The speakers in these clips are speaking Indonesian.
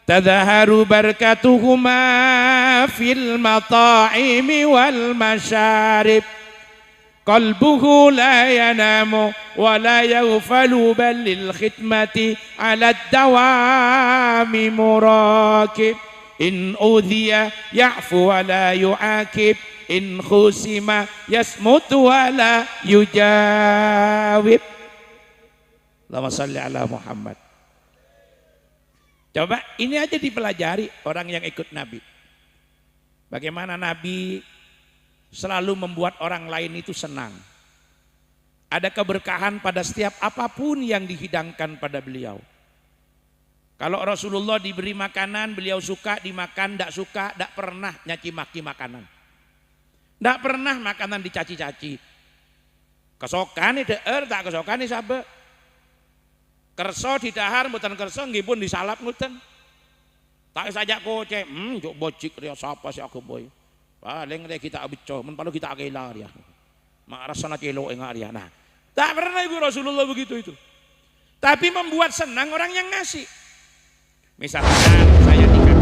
تظهر بركتهما في المطاعم والمشارب قلبه لا ينام ولا يغفل بل للختمة على الدوام مراكب إن أوذي يعفو ولا يعاقب إن خصم يصمت ولا يجاوب. Allahumma shalli ala Muhammad. Coba ini aja dipelajari orang yang ikut Nabi. Bagaimana Nabi selalu membuat orang lain itu senang. Ada keberkahan pada setiap apapun yang dihidangkan pada beliau. Kalau Rasulullah diberi makanan, beliau suka dimakan, tidak suka, tidak pernah nyaci maki makanan. Tidak pernah makanan dicaci-caci. Kesokan itu tak kesokan itu sabe. Kerso didahar mboten kerso nggih pun disalap ngoten. Tak saja koce, juk bocik dia sapa sih aku boy. Paling dia kita beco, men palu kita akela dia. Mak rasana celo enggak dia. Nah, tak pernah Ibu Rasulullah begitu itu. Tapi membuat senang orang yang ngasih. Misalkan saya nikah.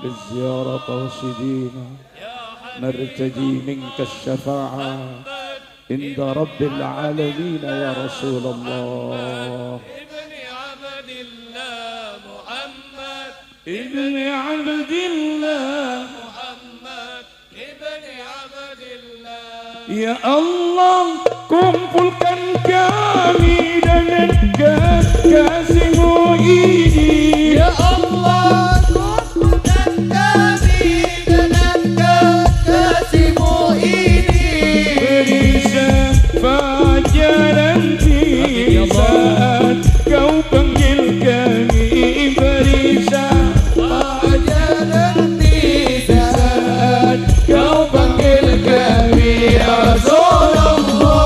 بالزيارة قاصدين نرتجي منك الشفاعة عند رب العالمين يا رسول الله. ابن عبد الله محمد ابن عبد الله محمد ابن عبد الله. Ya Allah, kumpulkan kami dengan kekasih-Mu ini. Ya Allah, kumpulkan kami dengan kekasih-Mu ini. Beri syafaat nanti saat Kau panggil kami. Beri syafaat nanti saat Kau panggil kami. Ya Rasulullah,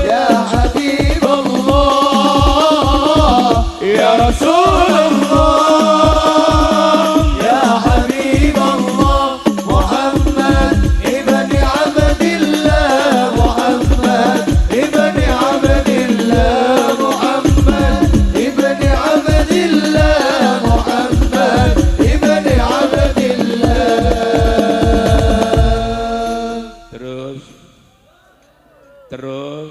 Ya Habib Allah, Ya Rasulullah, Ya Habib Allah, Muhammad ibn Abdillah, Muhammad ibn Abdillah, Muhammad ibn Abdillah, Muhammad ibn Abdillah. Terus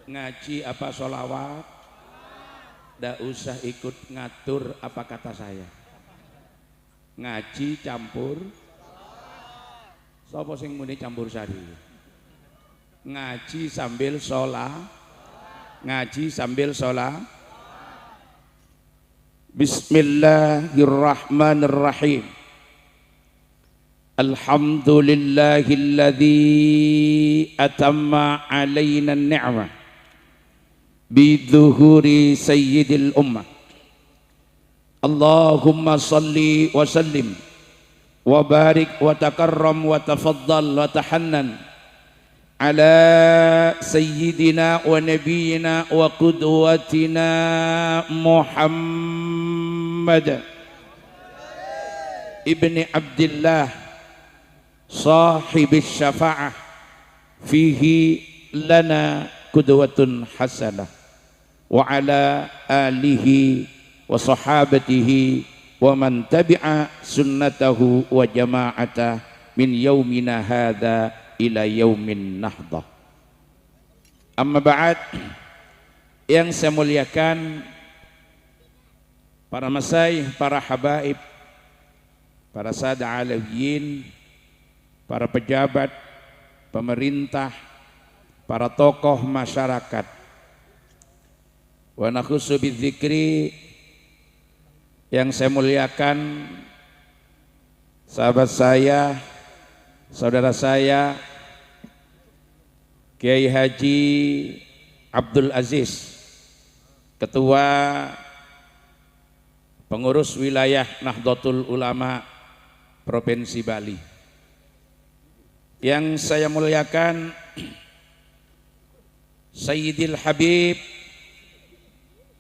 ngaji apa sholawat, ndak usah ikut ngatur apa kata saya. Ngaji campur, sapa sing muni campur sari. Ngaji sambil sholat, ngaji sambil sholat. Bismillahirrahmanirrahim. Alhamdulillahilladzi atamma alaina an-ni'mah bidzuhuri sayyidil ummah. Allahumma salli wa sallim wa barik wa takarram wa tafaddal wa tahannan ala sayyidina wa nabiyyina wa qudwatina Muhammad ibni Abdillah sahibis syafa'ah fihi lana qudwatun hasanah wa ala alihi wa sahabatihi wa man tabi'a sunnatahu wa jama'atah min yaumina hadha ila yaumin nahdah. Amma ba'd, yang saya muliakan para masyayikh, para habaib, para sada alawiyin, para pejabat, pemerintah, para tokoh masyarakat. Wa nakhussu bidzikri, yang saya muliakan sahabat saya, saudara saya, Kiai Haji Abdul Aziz, Ketua Pengurus Wilayah Nahdlatul Ulama Provinsi Bali. Yang saya muliakan Sayyidil Habib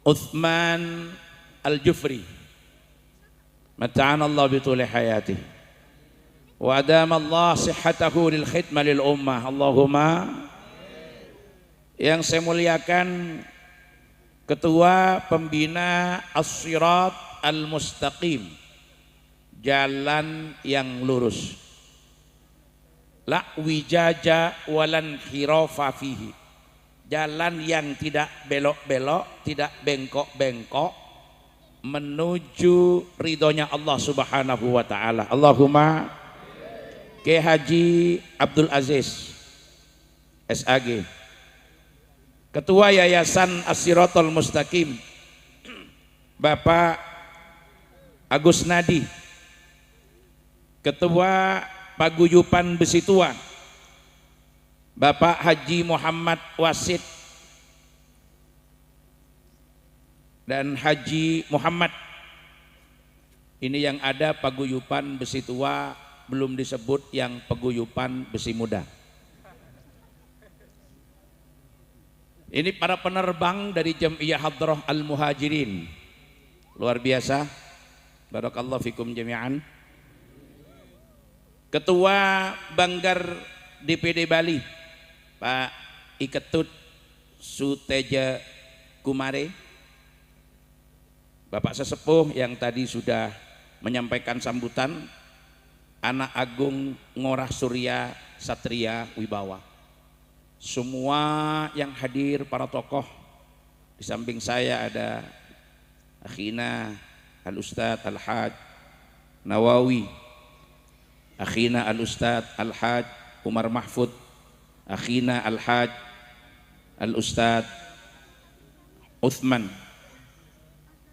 Uthman Al-Jufri, mata'anallahu bituli hayatih wa adamallahu sihhatahu lil khidmah lil ummah, Allahumma. Yang saya muliakan Ketua Pembina As-Sirat Al-Mustaqim, jalan yang lurus, la wijaja walan khirafa fihi, jalan yang tidak belok-belok, tidak bengkok-bengkok, menuju ridhonya Allah Subhanahu wa ta'ala. Allahumma. Kiai Haji Abdul Aziz SAG, Ketua Yayasan As-Siratal Mustaqim, Bapak Agus Nadi, Ketua Paguyupan Besi Tua, Bapak Haji Muhammad Wasid dan Haji Muhammad. Ini yang ada Paguyupan Besi Tua, belum disebut yang Paguyupan Besi Muda. Ini para penerbang dari Jam'iyah Hadrah Al-Muhajirin, luar biasa. Barakallahu fikum jami'an. Ketua Banggar DPD Bali, Pak Iketut Suteja Kumare, Bapak sesepuh yang tadi sudah menyampaikan sambutan, anak agung Ngorah Surya Satria Wibawa. Semua yang hadir, para tokoh. Di samping saya ada akhina Al-Ustadz Al-Haj Nawawi, akhina Al-Ustadz Al-Haj Umar Mahfud, akhina Al-Haj Al-Ustadz Uthman,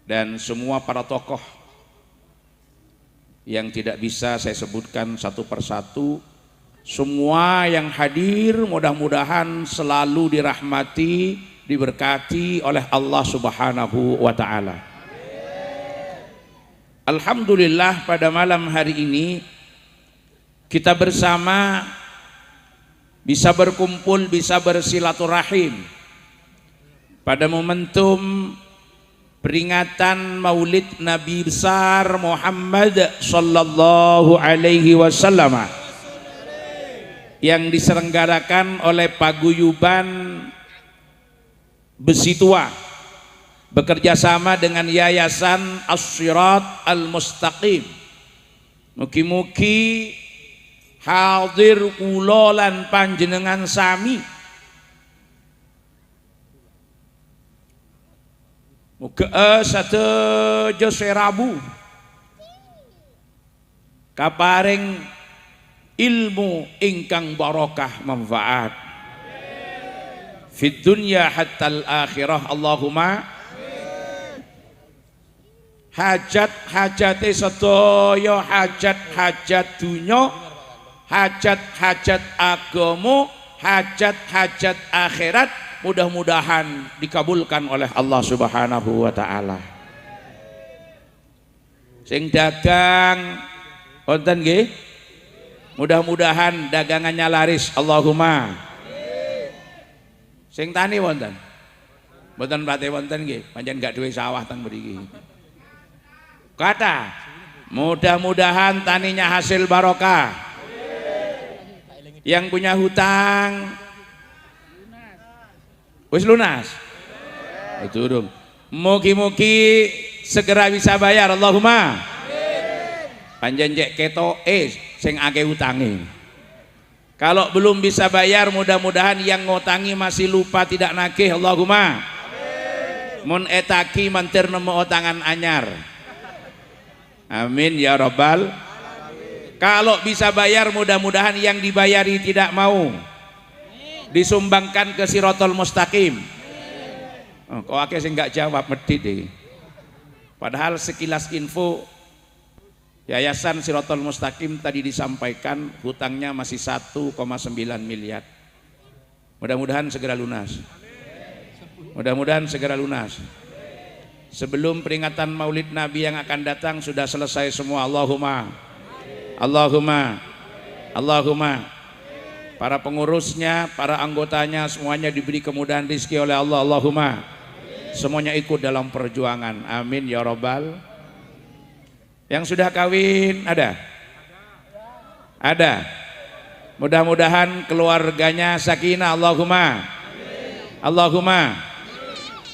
dan semua para tokoh yang tidak bisa saya sebutkan satu persatu. Semua yang hadir mudah-mudahan selalu dirahmati, diberkati oleh Allah Subhanahu wa ta'ala. Alhamdulillah, pada malam hari ini kita bersama bisa berkumpul, bisa bersilaturahim pada momentum peringatan Maulid Nabi besar Muhammad sallallahu alaihi wasallam yang diselenggarakan oleh Paguyuban Besi Tua bekerja sama dengan Yayasan As-Sirat Al-Mustaqim. Mugi-mugi hadir kula lan panjenengan sami muga satejo serabu kaparing ilmu ingkang barokah manfaat fid dunya hatta al-akhirah. Allahumma. Hajat-hajate sedaya, hajat-hajat dunya, hajat-hajat agama, hajat-hajat akhirat, mudah-mudahan dikabulkan oleh Allah Subhanahu wa ta'ala. Sing dagang wonten nggih, mudah-mudahan dagangannya laris. Allahumma. Sing tani wonten? Mboten pate wonten nggih, pancen gak duwe sawah teng mriki. Kata, mudah-mudahan taninya hasil barokah. Yang punya hutang wis lunas. Itu dong. Mugi-mugi segera bisa bayar. Allahumma. Panjen cek ketoke sing akeh utange. Kalau belum bisa bayar, mudah-mudahan yang ngotangi masih lupa tidak nagih. Allahumma. Mun etaki mantir nemu otangan anyar. Amin ya rabbal. Kalau bisa bayar, mudah-mudahan yang dibayari tidak mau disumbangkan ke Sirotol Mustaqim. Kok akeh sing nggak jawab medit deh. Padahal sekilas info Yayasan Sirotol Mustaqim tadi disampaikan hutangnya masih 1,9 miliar. Mudah-mudahan segera lunas. Mudah-mudahan segera lunas. Sebelum peringatan Maulid Nabi yang akan datang sudah selesai semua. Allahumma, Allahumma, Allahumma. Para pengurusnya, para anggotanya semuanya diberi kemudahan rezeki oleh Allah. Allahumma. Semuanya ikut dalam perjuangan. Amin ya Rabbal. Yang sudah kawin ada? Ada. Mudah-mudahan keluarganya sakinah. Allahumma. Allahumma.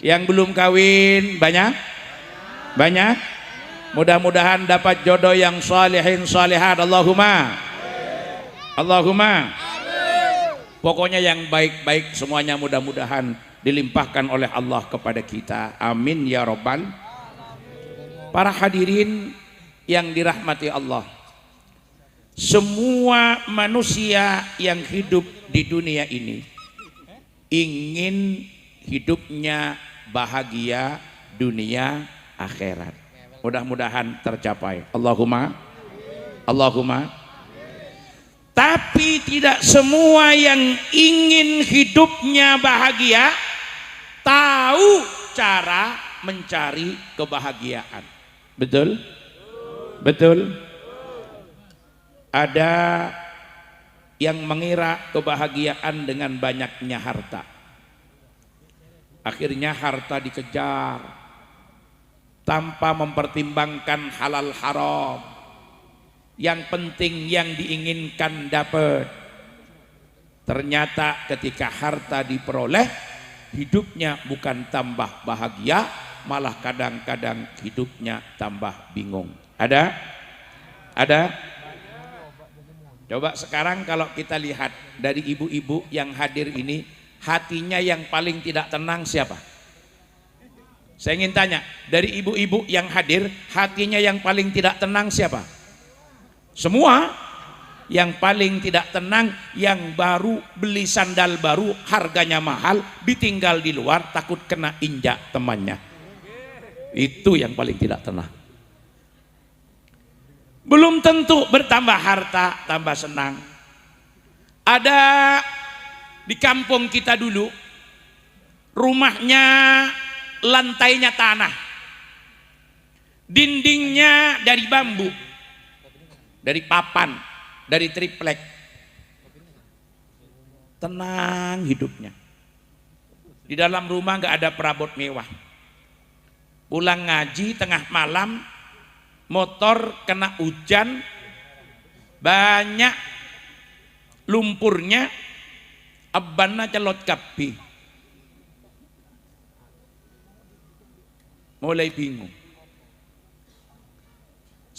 Yang belum kawin banyak? Banyak? Mudah-mudahan dapat jodoh yang salihin salihat. Allahumma. Allahumma. Pokoknya yang baik-baik semuanya mudah-mudahan dilimpahkan oleh Allah kepada kita. Amin ya Rabbal. Para hadirin yang dirahmati Allah, semua manusia yang hidup di dunia ini ingin hidupnya bahagia dunia akhirat. Mudah-mudahan tercapai. Allahumma. Allahumma. Tapi tidak semua yang ingin hidupnya bahagia tahu cara mencari kebahagiaan. Betul? Betul? Ada yang mengira kebahagiaan dengan banyaknya harta. Akhirnya harta dikejar tanpa mempertimbangkan halal haram. Yang penting yang diinginkan dapat. Ternyata ketika harta diperoleh, hidupnya bukan tambah bahagia, malah kadang-kadang hidupnya tambah bingung. Ada? Ada? Coba sekarang kalau kita lihat dari ibu-ibu yang hadir ini, hatinya yang paling tidak tenang siapa? Saya ingin tanya, dari ibu-ibu yang hadir, hatinya yang paling tidak tenang siapa? Semua. Yang paling tidak tenang yang baru beli sandal baru, harganya mahal, ditinggal di luar, takut kena injak temannya. Itu yang paling tidak tenang. Belum tentu bertambah harta tambah senang. Ada di kampung kita dulu, rumahnya lantainya tanah, dindingnya dari bambu, dari papan, dari triplek. Tenang hidupnya. Di dalam rumah nggak ada perabot mewah. Pulang ngaji tengah malam, motor kena hujan, banyak lumpurnya, abanna celot kapi. Mulai bingung.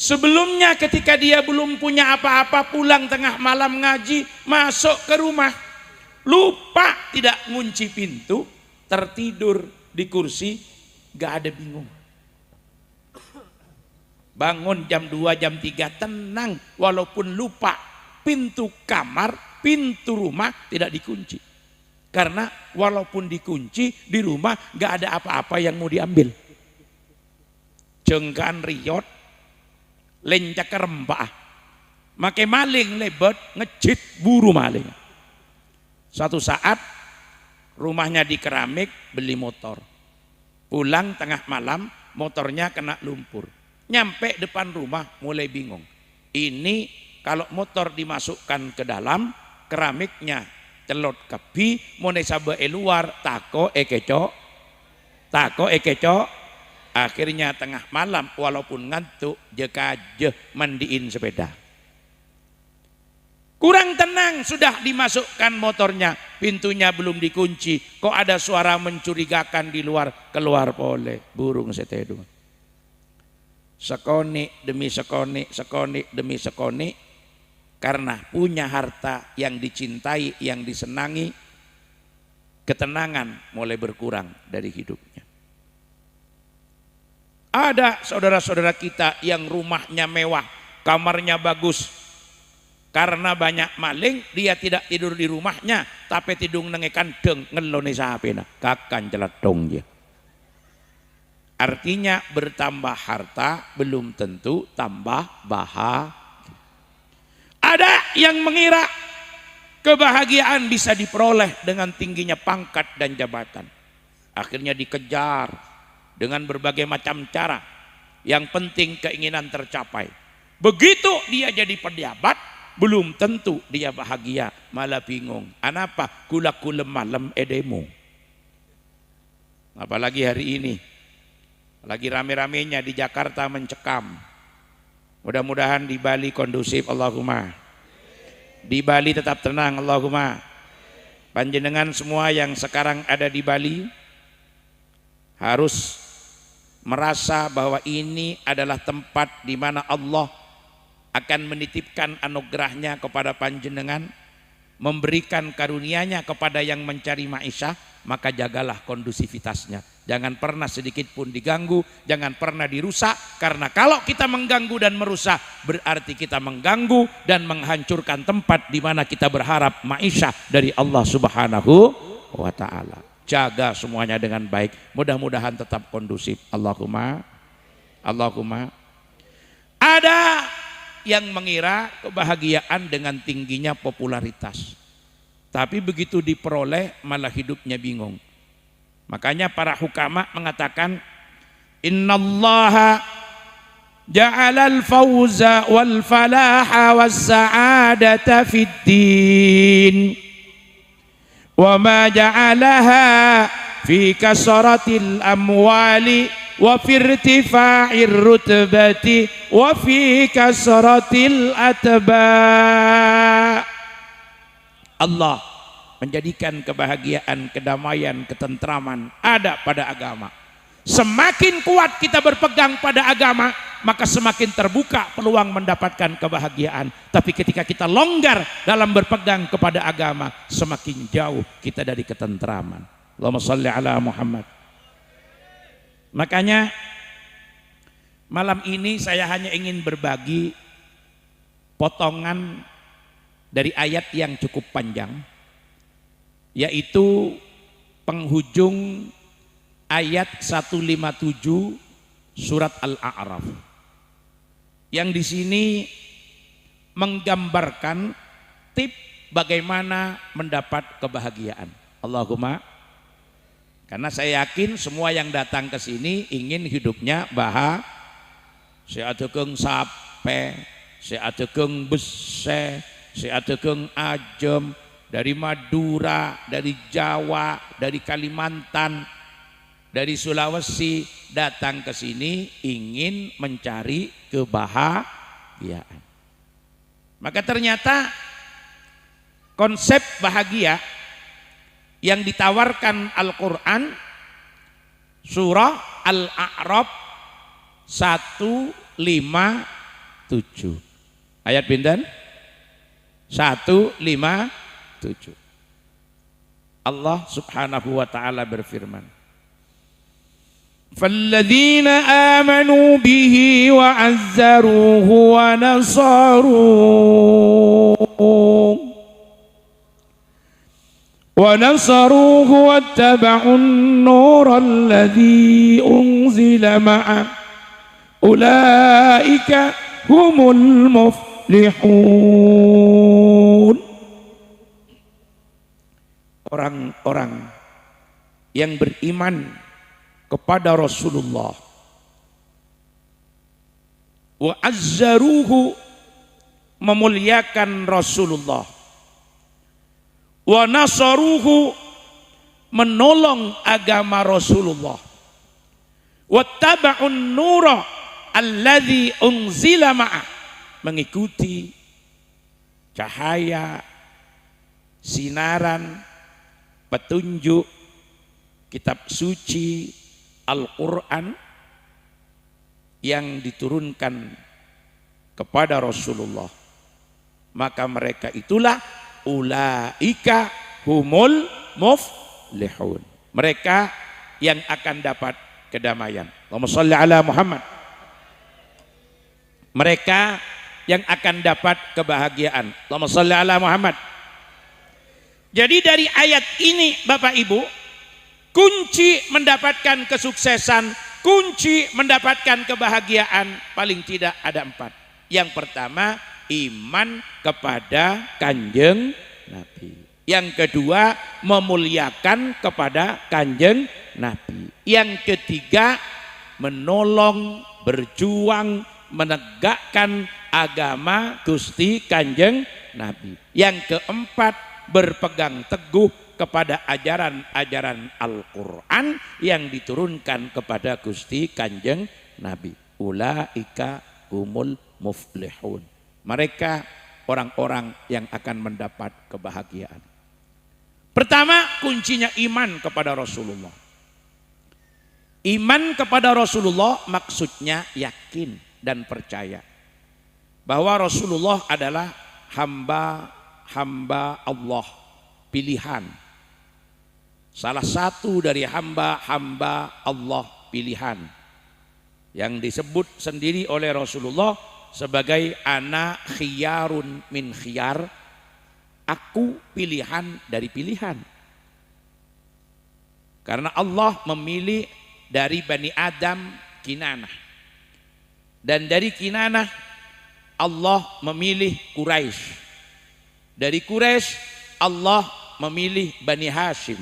Sebelumnya ketika dia belum punya apa-apa, pulang tengah malam ngaji, masuk ke rumah, lupa tidak ngunci pintu, tertidur di kursi, gak ada bingung. Bangun jam 2, jam 3 tenang, walaupun lupa pintu kamar, pintu rumah tidak dikunci. Karena walaupun dikunci di rumah gak ada apa-apa yang mau diambil. Jengkan riot, lencak kerempah, make maling lebet ngejit buru maling. Suatu saat rumahnya di Keramik, beli motor, pulang tengah malam motornya kena lumpur, nyampe depan rumah mulai bingung. Ini kalau motor dimasukkan ke dalam, keramiknya celot kepi, mau sabe luar tako ekecok, tako ekecok. Akhirnya tengah malam walaupun ngantuk jekajeh mandiin sepeda. Kurang tenang, sudah dimasukkan motornya, pintunya belum dikunci, kok ada suara mencurigakan di luar, keluar pole burung setedu. Sekoni demi sekoni, sekoni demi sekoni, karena punya harta yang dicintai, yang disenangi, ketenangan mulai berkurang dari hidupnya. Ada saudara-saudara kita yang rumahnya mewah, kamarnya bagus, Karena banyak maling, dia tidak tidur di rumahnya, tapi tidur nengekan deng ngelone sapena, kakan jelatong dia. Artinya bertambah harta belum tentu tambah bahagia. Ada yang mengira kebahagiaan bisa diperoleh dengan tingginya pangkat dan jabatan. Akhirnya dikejar dengan berbagai macam cara. Yang penting keinginan tercapai. Begitu dia jadi pejabat, belum tentu dia bahagia, malah bingung. Anapa? Kula malam edemo. Apalagi hari ini, lagi rame-ramenya di Jakarta mencekam. Mudah-mudahan di Bali kondusif, Allahumma. Di Bali tetap tenang, Allahumma. Panjenengan semua yang sekarang ada di Bali harus merasa bahwa ini adalah tempat di mana Allah akan menitipkan anugerahnya kepada panjenengan, memberikan karunia-Nya kepada yang mencari maisha, maka jagalah kondusivitasnya. Jangan pernah sedikit pun diganggu, jangan pernah dirusak, karena kalau kita mengganggu dan merusak berarti kita mengganggu dan menghancurkan tempat di mana kita berharap maisha dari Allah Subhanahu wa taala. Jaga semuanya dengan baik, mudah-mudahan tetap kondusif. Allahumma. Ada yang mengira kebahagiaan dengan tingginya popularitas, tapi begitu diperoleh malah hidupnya bingung. Makanya para hukama mengatakan, innallaha ja'alal fawza wal falaha was sa'adata fid din wa ma ja'alaha fi kasratil amwali wa fi irtifa'ir rutbati wa fi kasratil atba. Allah menjadikan kebahagiaan, kedamaian, ketentraman ada pada agama. Semakin kuat kita berpegang pada agama, maka semakin terbuka peluang mendapatkan kebahagiaan. Tapi ketika kita longgar dalam berpegang kepada agama, semakin jauh kita dari ketentraman. Allahumma shalli ala Muhammad. Makanya malam ini saya hanya ingin berbagi potongan dari ayat yang cukup panjang, yaitu penghujung ayat 157 surat Al-A'raf, yang di sini menggambarkan tip bagaimana mendapat kebahagiaan. Allahumma. Karena saya yakin semua yang datang ke sini ingin hidupnya bahagia. Seadekeung sape, seadekeung bese, seadekeung ajem, dari Madura, dari Jawa, dari Kalimantan, dari Sulawesi datang ke sini ingin mencari kebahagiaan. Maka ternyata konsep bahagia yang ditawarkan Al-Quran surah Al-A'raf 157. Ayat pinten? 157. Allah Subhanahu wa taala berfirman, "Falladzina amanu bihi wa 'azzaruhu wa nasaruhu ونصروه واتبعوا النور الذي أنزل معه أولئك هم المفلحون." Orang-orang yang beriman kepada Rasulullah, wa azzaruhu, memuliakan Rasulullah, wa nasaruhu, menolong agama Rasulullah, wattaba'un nura alladzi unzila ma'ah, mengikuti cahaya, sinaran, petunjuk kitab suci Al-Quran yang diturunkan kepada Rasulullah, maka mereka itulah ulaika humul muflihun, mereka yang akan dapat kedamaian. Allahumma shalli ala Muhammad. Mereka yang akan dapat kebahagiaan. Allahumma shalli ala Muhammad. Jadi dari ayat ini Bapak Ibu, kunci mendapatkan kesuksesan, kunci mendapatkan kebahagiaan paling tidak ada 4. Yang pertama, iman kepada Kanjeng Nabi. Yang kedua, memuliakan kepada Kanjeng Nabi. Yang ketiga, menolong, berjuang, menegakkan agama Gusti Kanjeng Nabi. Yang keempat, berpegang teguh kepada ajaran-ajaran Al-Quran yang diturunkan kepada Gusti Kanjeng Nabi. Ulaika humul muflihun. Mereka orang-orang yang akan mendapat kebahagiaan. Pertama, kuncinya iman kepada Rasulullah. Iman kepada Rasulullah maksudnya yakin dan percaya bahwa Rasulullah adalah hamba Allah pilihan. Salah satu dari hamba Allah pilihan yang disebut sendiri oleh Rasulullah sebagai ana khiyarun min khiyar, aku pilihan dari pilihan. Karena Allah memilih dari Bani Adam Kinanah, dan dari Kinanah Allah memilih Quraisy, dari Quraisy Allah memilih Bani Hashim,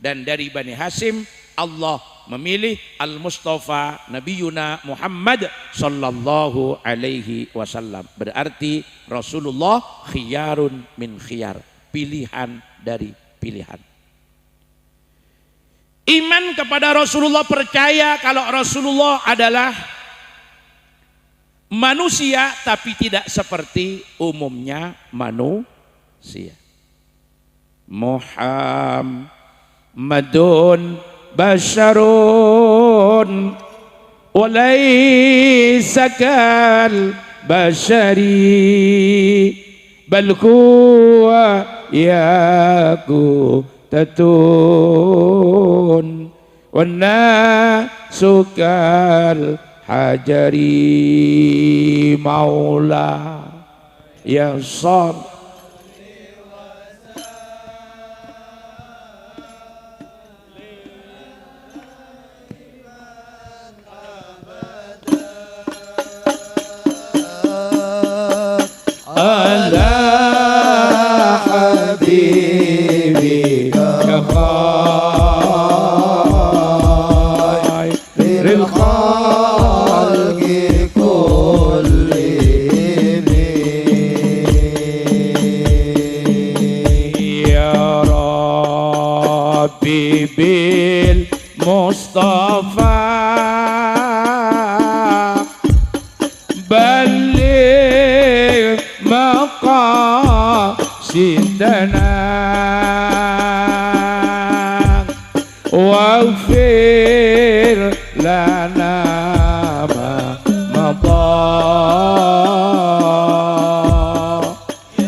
dan dari Bani Hashim Allah memilih Al-Mustafa Nabiyuna Muhammad sallallahu alaihi wasallam. Berarti Rasulullah khiyarun min khiyar, pilihan dari pilihan. Iman kepada Rasulullah, percaya kalau Rasulullah adalah manusia tapi tidak seperti umumnya manusia. Muhammadun basharun walaysa kal bashari bal huwa yaqutatun wan nasu kal hajari maula ya sab. ala habibika khairil khalqi kullihim ya Rabbi bil Mustafa maqasidana waghfir lana ma madha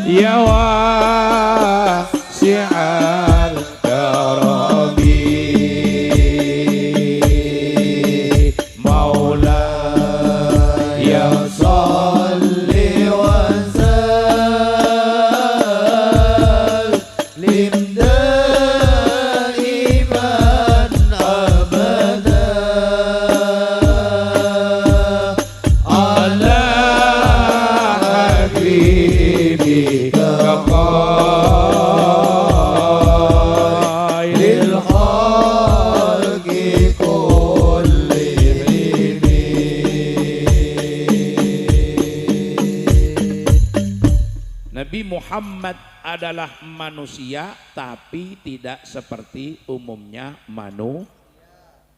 ya wasi'al karami maula ya salli wa sallim daiman abada ala habibika khairil khalqi kullihim. Nabi Muhammad adalah manusia tapi tidak seperti umumnya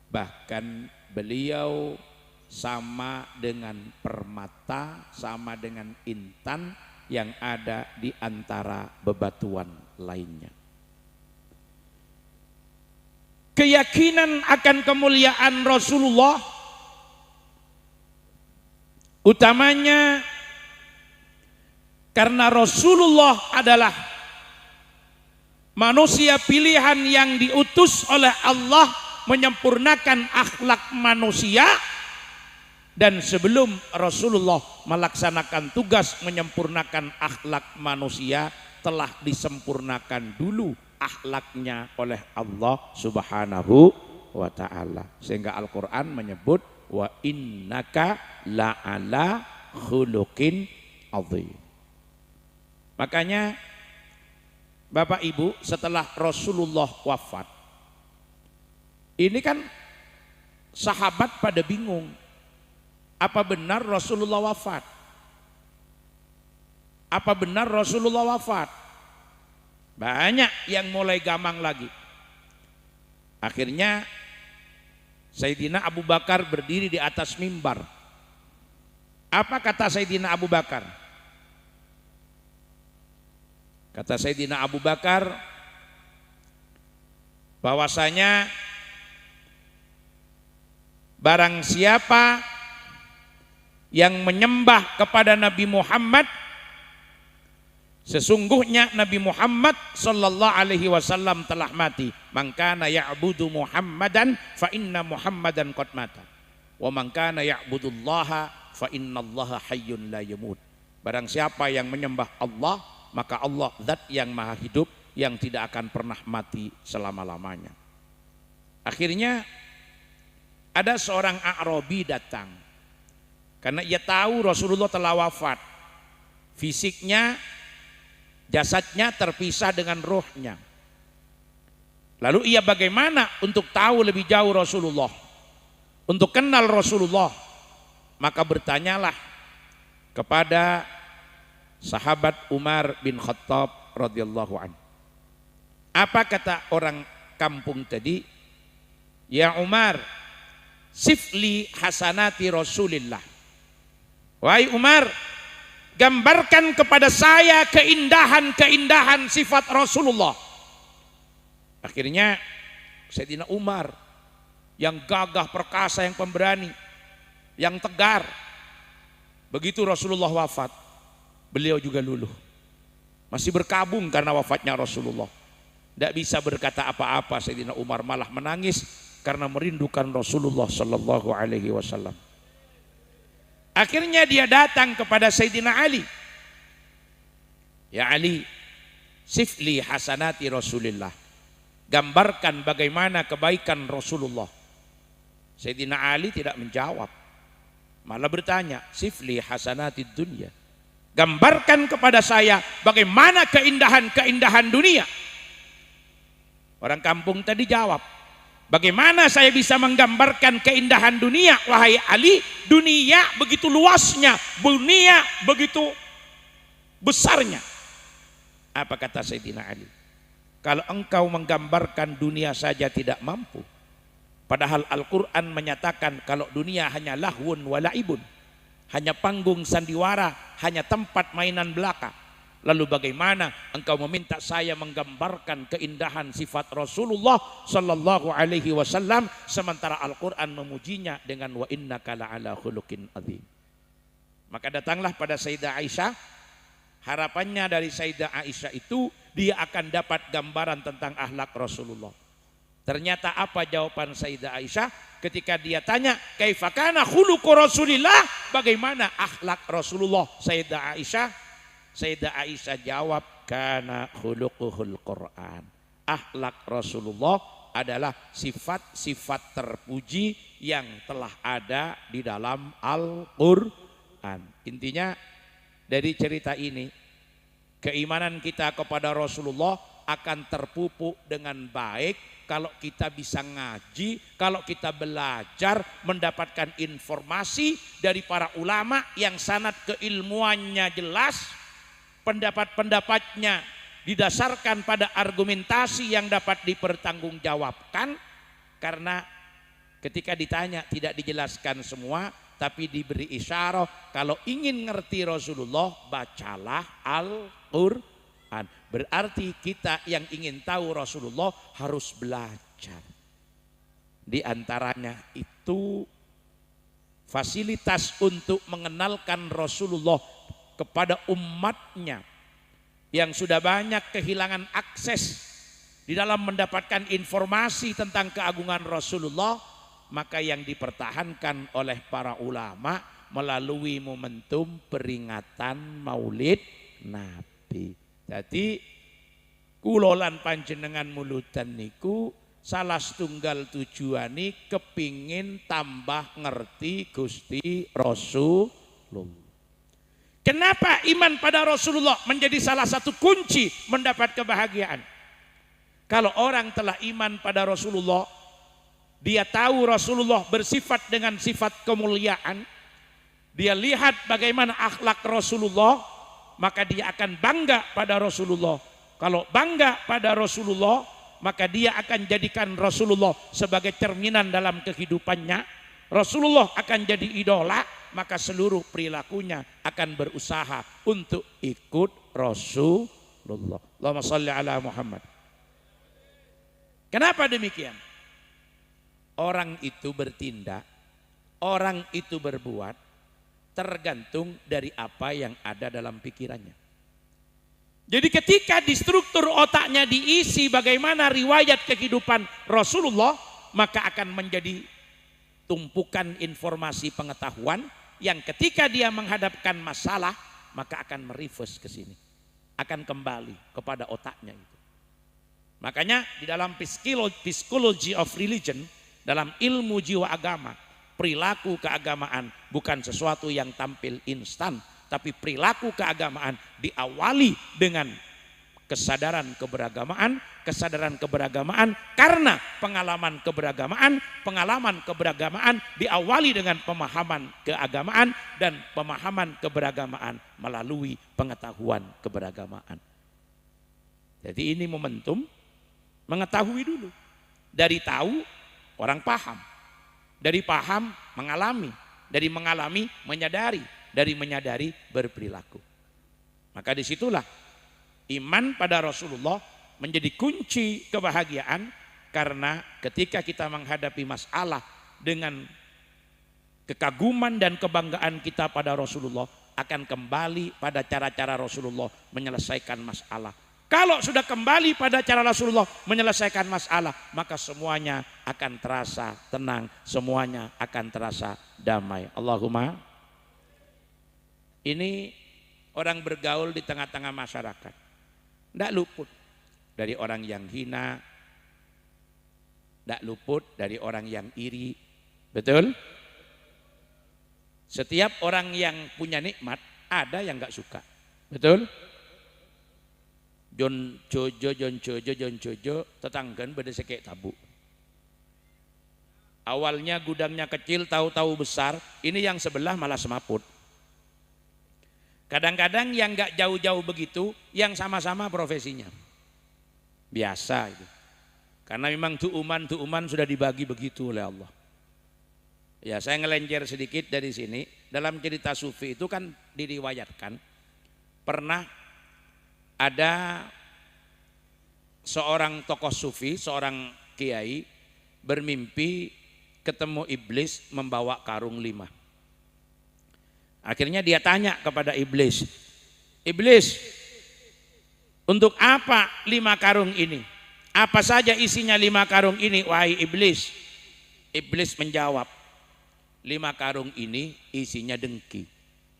bahkan beliau sama dengan permata, sama dengan intan yang ada di antara bebatuan lainnya. Keyakinan akan kemuliaan Rasulullah utamanya karena Rasulullah adalah manusia pilihan yang diutus oleh Allah menyempurnakan akhlak manusia, Dan sebelum Rasulullah melaksanakan tugas menyempurnakan akhlak manusia, telah disempurnakan dulu akhlaknya oleh Allah Subhanahu wa ta'ala. Sehingga Al-Quran menyebut wa innaka la'ala khuluqin azim. Makanya Bapak Ibu, setelah Rasulullah wafat, ini kan sahabat pada bingung. Apa benar Rasulullah wafat? Apa benar Rasulullah wafat? Banyak yang mulai gamang lagi. Akhirnya Sayyidina Abu Bakar berdiri di atas mimbar. Apa kata Sayyidina Abu Bakar? Kata Sayyidina Abu Bakar bahwasanya barang siapa yang menyembah kepada Nabi Muhammad, sesungguhnya Nabi Muhammad sallallahu alaihi wasallam telah mati. Man kana ya'budu Muhammadan fa inna Muhammadan qad mata. Wa man kana ya'budullaha fa innallaha hayyun la yamut. Barang siapa yang menyembah Allah, maka Allah zat yang maha hidup yang tidak akan pernah mati selama-lamanya. Akhirnya ada seorang A'rabi datang. Karena ia tahu Rasulullah telah wafat. Fisiknya, jasadnya terpisah dengan rohnya. Lalu ia bagaimana untuk tahu lebih jauh Rasulullah, untuk kenal Rasulullah? Maka bertanyalah kepada sahabat Umar bin Khattab radhiyallahu anhu. Apa kata orang kampung tadi? Ya Umar, sifli hasanati Rasulillah. Wahai Umar, gambarkan kepada saya keindahan-keindahan sifat Rasulullah. Akhirnya Sayyidina Umar yang gagah perkasa, yang pemberani, yang tegar, begitu Rasulullah wafat, beliau juga luluh. Masih berkabung karena wafatnya Rasulullah. Tidak bisa berkata apa-apa. Sayyidina Umar malah menangis karena merindukan Rasulullah sallallahu alaihi wasallam. Akhirnya dia datang kepada Sayyidina Ali. Ya Ali, sifli hasanati Rasulillah. Gambarkan bagaimana kebaikan Rasulullah. Sayyidina Ali tidak menjawab. Malah bertanya, sifli hasanati dunia. Gambarkan kepada saya bagaimana keindahan-keindahan dunia. Orang kampung tadi jawab, bagaimana saya bisa menggambarkan keindahan dunia, wahai Ali? Dunia begitu luasnya, dunia begitu besarnya. Apa kata Sayyidina Ali? Kalau engkau menggambarkan dunia saja tidak mampu, padahal Al-Quran menyatakan kalau dunia hanya lahwun wa la'ibun, hanya panggung sandiwara, hanya tempat mainan belaka. Lalu bagaimana engkau meminta saya menggambarkan keindahan sifat Rasulullah sallallahu alaihi wasallam sementara Al-Qur'an memujinya dengan wa innaka la'ala khuluqin azim. Maka datanglah pada Sayyidah Aisyah. Harapannya dari Sayyidah Aisyah itu dia akan dapat gambaran tentang akhlak Rasulullah. Ternyata apa jawaban Sayyidah Aisyah ketika dia tanya kaifa kana khuluqu Rasulillah, bagaimana akhlak Rasulullah? Sayyidah Aisyah jawab, kana khuluquhul Quran. Akhlak Rasulullah adalah sifat-sifat terpuji yang telah ada di dalam Al-Quran. Intinya dari cerita ini, keimanan kita kepada Rasulullah akan terpupuk dengan baik kalau kita bisa ngaji, kalau kita belajar, mendapatkan informasi dari para ulama yang sanad keilmuannya jelas, pendapat-pendapatnya didasarkan pada argumentasi yang dapat dipertanggungjawabkan. Karena ketika ditanya tidak dijelaskan semua, tapi diberi isyarat kalau ingin ngerti Rasulullah bacalah Al-Quran. Berarti kita yang ingin tahu Rasulullah harus belajar. Di antaranya itu fasilitas untuk mengenalkan Rasulullah kepada umatnya yang sudah banyak kehilangan akses di dalam mendapatkan informasi tentang keagungan Rasulullah. maka yang dipertahankan oleh para ulama melalui momentum peringatan Maulid Nabi. Jadi kulolan panjenengan mulutan niku salah setunggal tujuane kepingin tambah ngerti Gusti Rasulullah. Kenapa iman pada Rasulullah menjadi salah satu kunci mendapat kebahagiaan? Kalau orang telah iman pada Rasulullah, dia tahu Rasulullah bersifat dengan sifat kemuliaan, dia lihat bagaimana akhlak Rasulullah, maka dia akan bangga pada Rasulullah. Kalau bangga pada Rasulullah, maka dia akan jadikan Rasulullah sebagai cerminan dalam kehidupannya. Rasulullah akan jadi idola, maka seluruh perilakunya akan berusaha untuk ikut Rasulullah. Allahumma shalli ala Muhammad. Kenapa demikian? Orang itu bertindak, orang itu berbuat tergantung dari apa yang ada dalam pikirannya. Jadi ketika di struktur otaknya diisi bagaimana riwayat kehidupan Rasulullah, maka akan menjadi tumpukan informasi pengetahuan yang ketika dia menghadapkan masalah maka akan mereverse ke sini, akan kembali kepada otaknya itu. Makanya di dalam psychology of religion, dalam ilmu jiwa agama, perilaku keagamaan bukan sesuatu yang tampil instan, tapi perilaku keagamaan diawali dengan kesadaran keberagamaan karena pengalaman keberagamaan diawali dengan pemahaman keagamaan dan pemahaman keberagamaan melalui pengetahuan keberagamaan. Jadi ini momentum mengetahui dulu. Dari tahu orang paham, dari paham mengalami, dari mengalami menyadari, dari menyadari berperilaku. Maka disitulah iman pada Rasulullah menjadi kunci kebahagiaan, karena ketika kita menghadapi masalah dengan kekaguman dan kebanggaan kita pada Rasulullah, akan kembali pada cara-cara Rasulullah menyelesaikan masalah. Kalau sudah kembali pada cara Rasulullah menyelesaikan masalah, maka semuanya akan terasa tenang, semuanya akan terasa damai. Allahumma. Ini orang bergaul di tengah-tengah masyarakat, tidak luput dari orang yang hina, tidak luput dari orang yang iri. Betul? Setiap orang yang punya nikmat ada yang nggak suka. Betul? Jon Jojo tetanggan beda sekek tabu. Awalnya gudangnya kecil, tahu-tahu besar, ini yang sebelah malah semaput. Kadang-kadang yang nggak jauh-jauh begitu, yang sama-sama profesinya. Biasa itu. Karena memang tu'uman sudah dibagi begitu oleh Allah. Ya, saya ngelenjer sedikit dari sini. Dalam cerita sufi itu kan diriwayatkan pernah ada seorang tokoh sufi, seorang kiai bermimpi ketemu iblis membawa karung 5. Akhirnya dia tanya kepada iblis, "Iblis, untuk apa 5 karung ini? Apa saja isinya 5 karung ini, wahai iblis?" Iblis menjawab, 5 karung ini isinya dengki,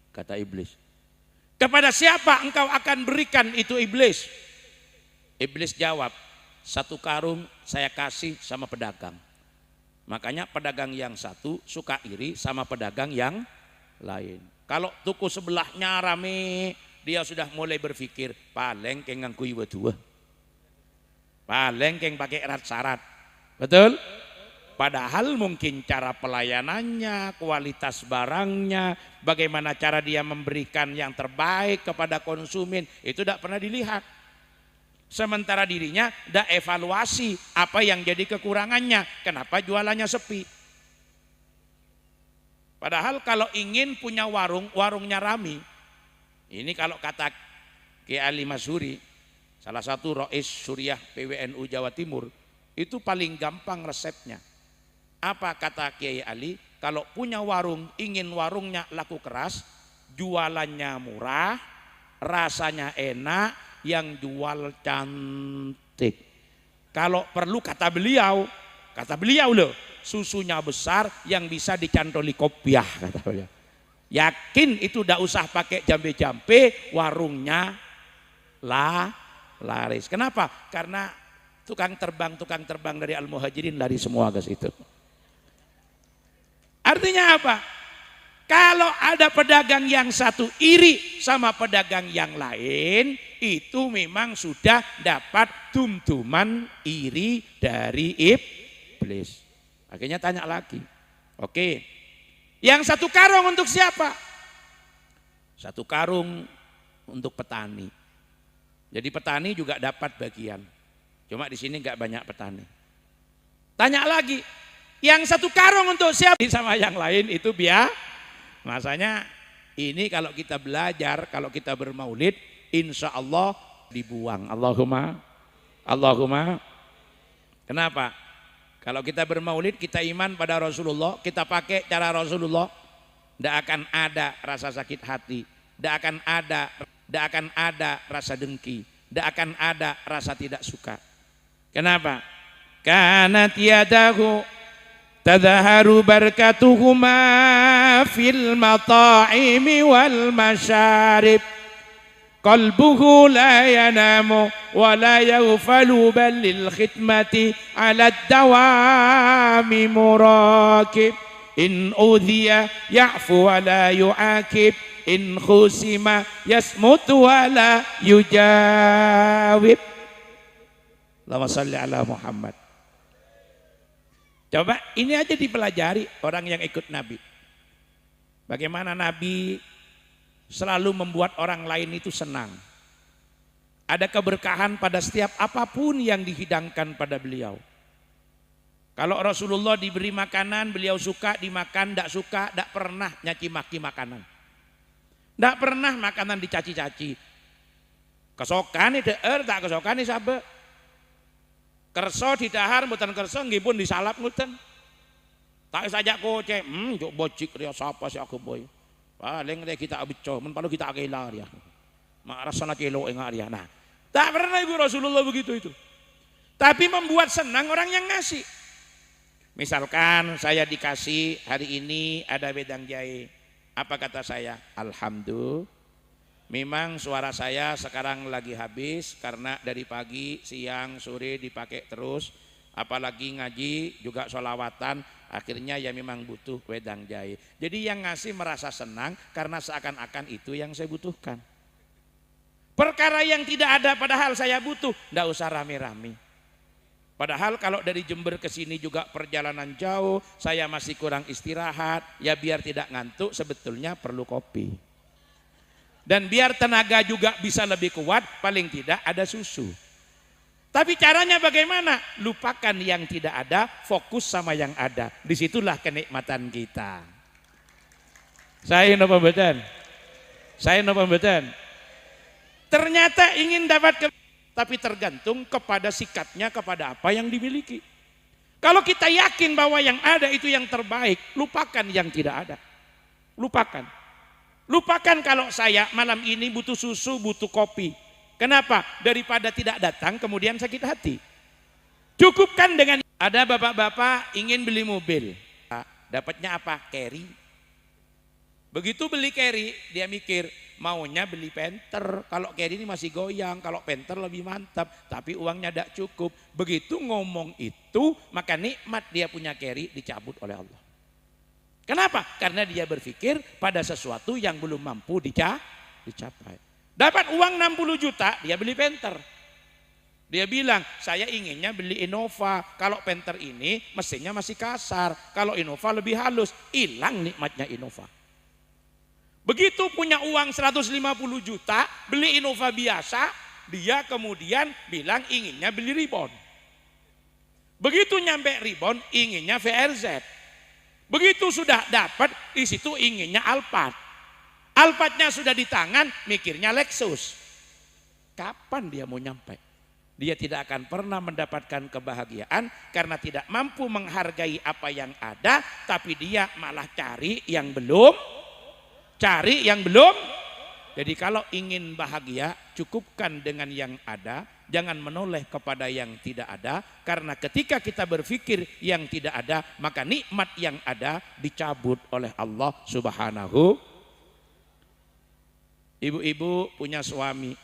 kata iblis. "Kepada siapa engkau akan berikan itu, iblis?" Iblis jawab, 1 karung saya kasih sama pedagang. Makanya pedagang yang satu suka iri sama pedagang yang lain. Kalau tuku sebelahnya rame, dia sudah mulai berpikir, paling keng ngangkui berdua, paling keng pakai erat syarat. Betul? Padahal mungkin cara pelayanannya, kualitas barangnya, bagaimana cara dia memberikan yang terbaik kepada konsumen, itu tidak pernah dilihat. Sementara dirinya tidak evaluasi apa yang jadi kekurangannya, kenapa jualannya sepi. Padahal kalau ingin punya warung, warungnya rame. Ini kalau kata Kiai Ali Masuri, salah satu Rais Suriah PWNU Jawa Timur, itu paling gampang resepnya. Apa kata Kiai Ali? Kalau punya warung, ingin warungnya laku keras, jualannya murah, rasanya enak, yang jual cantik. Kalau perlu kata beliau loh, susunya besar yang bisa dicantoli kopiah kata beliau. Yakin itu tidak usah pakai jambe-jambe, warungnya laris. Kenapa? Karena tukang terbang dari Al-Muhajirin lari semua ke situ. Artinya apa? Kalau ada pedagang yang satu iri sama pedagang yang lain, itu memang sudah dapat tumtuman iri dari iblis. Akhirnya tanya lagi. Oke, yang satu karung untuk siapa? Satu karung untuk petani. Jadi petani juga dapat bagian. Cuma di sini nggak banyak petani. Tanya lagi, yang satu karung untuk siapa? Sama yang lain itu biar. Masanya ini kalau kita belajar, kalau kita bermaulid, insya Allah dibuang. Allahumma. Kenapa? Kalau kita bermaulid, kita iman pada Rasulullah, kita pakai cara Rasulullah, tidak akan ada rasa sakit hati, tidak akan ada rasa dengki, tidak akan ada rasa tidak suka. Kenapa? Karena tiadahu tadhaharu barakatuhuma fil mata'imi wal masyarib qalbuhu la yanamu wa la yaghfalu bal lil khidmati ala dawami murakib in udhiya ya'fu wa la yu'akib in khusima yasmutu wa la yujawib. Allahumma salli ala Muhammad. Coba ini aja dipelajari orang yang ikut Nabi. Bagaimana Nabi selalu membuat orang lain itu senang. Ada keberkahan pada setiap apapun yang dihidangkan pada beliau. Kalau Rasulullah diberi makanan, beliau suka dimakan, tidak suka, tidak pernah nyaci maki makanan. Tidak pernah makanan dicaci-caci. Kesokan itu tak kesokan itu sabe. Kerso didahar mboten kerso nggih pun disalap ngoten. Tak saja koce, juk bocik riya sapa sih aku boy. Paling kita beco, men palu kita akela dia. Mak rasana celo enggak dia. Nah, tak pernah Ibu Rasulullah begitu itu. Tapi membuat senang orang yang ngasih. Misalkan saya dikasih hari ini ada wedang jahe. Apa kata saya? Alhamdulillah. Memang suara saya sekarang lagi habis karena dari pagi, siang, sore dipakai terus. Apalagi ngaji juga sholawatan, akhirnya ya memang butuh wedang jahe. Jadi yang ngasih merasa senang karena seakan-akan itu yang saya butuhkan. Perkara yang tidak ada padahal saya butuh, tidak usah rame-rame. Padahal kalau dari Jember ke sini juga perjalanan jauh, saya masih kurang istirahat, ya biar tidak ngantuk sebetulnya perlu kopi. Dan biar tenaga juga bisa lebih kuat, paling tidak ada susu. Tapi caranya bagaimana? Lupakan yang tidak ada, fokus sama yang ada. Disitulah kenikmatan kita. Saya napa mboten? Ternyata ingin dapat tapi tergantung kepada sikapnya, kepada apa yang dimiliki. Kalau kita yakin bahwa yang ada itu yang terbaik, lupakan yang tidak ada. Lupakan kalau saya malam ini butuh susu, butuh kopi. Kenapa? Daripada tidak datang kemudian sakit hati. Cukupkan dengan ada bapak-bapak ingin beli mobil. Dapatnya apa? Carry. Begitu beli carry, dia mikir maunya beli Panther. Kalau carry ini masih goyang, kalau Panther lebih mantap. Tapi uangnya tidak cukup. Begitu ngomong itu, maka nikmat dia punya carry dicabut oleh Allah. Kenapa? Karena dia berpikir pada sesuatu yang belum mampu dicapai. Dapat uang 60 juta, dia beli Panther. Dia bilang, saya inginnya beli Innova. Kalau Panther ini mesinnya masih kasar. Kalau Innova lebih halus. Hilang nikmatnya Innova. Begitu punya uang 150 juta, beli Innova biasa, dia kemudian bilang inginnya beli Ribbon. Begitu nyampe Ribbon, inginnya VRZ. Begitu sudah dapat, di situ inginnya Alphard. Alphardnya sudah di tangan, mikirnya Lexus. Kapan dia mau nyampe? Dia tidak akan pernah mendapatkan kebahagiaan karena tidak mampu menghargai apa yang ada, tapi dia malah cari yang belum Jadi kalau ingin bahagia, cukupkan dengan yang ada, jangan menoleh kepada yang tidak ada, karena ketika kita berpikir yang tidak ada, maka nikmat yang ada dicabut oleh Allah Subhanahu. Ibu-ibu punya suami,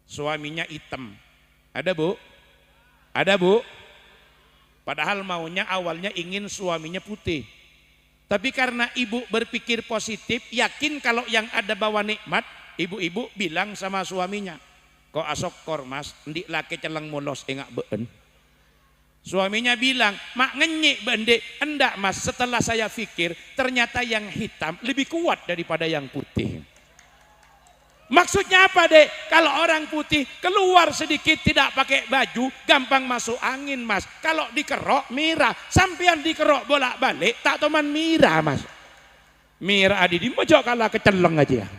suaminya hitam, ada bu? Ada bu? Padahal maunya awalnya ingin suaminya putih. Tapi karena ibu berpikir positif, yakin kalau yang ada bawa nikmat, ibu-ibu bilang sama suaminya, kok asokor mas, ndik laki celeng mulos engak been. Suaminya bilang, mak ngenyik bende, enggak mas, setelah saya pikir ternyata yang hitam lebih kuat daripada yang putih. Maksudnya apa dek? Kalau orang putih keluar sedikit tidak pakai baju gampang masuk angin mas. Kalau dikerok mirah, sampean dikerok bolak-balik tak teman mirah mas. Mirah adi di mojok kalah keceleng aja.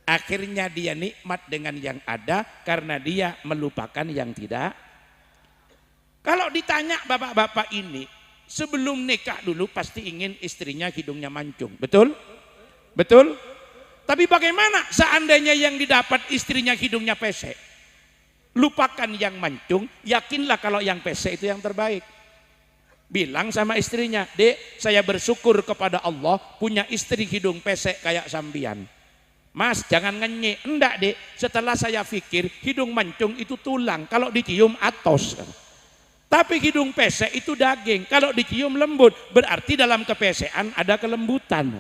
Akhirnya dia nikmat dengan yang ada karena dia melupakan yang tidak. Kalau ditanya bapak-bapak ini sebelum nikah dulu pasti ingin istrinya hidungnya mancung, betul? Betul? Tapi bagaimana seandainya yang didapat istrinya hidungnya pesek? Lupakan yang mancung, yakinlah kalau yang pesek itu yang terbaik. Bilang sama istrinya, dek saya bersyukur kepada Allah punya istri hidung pesek kayak sambian. Mas jangan ngenyek, enggak dek, setelah saya pikir hidung mancung itu tulang, kalau dicium atos. Tapi hidung pesek itu daging, kalau dicium lembut, berarti dalam kepesekan ada kelembutan.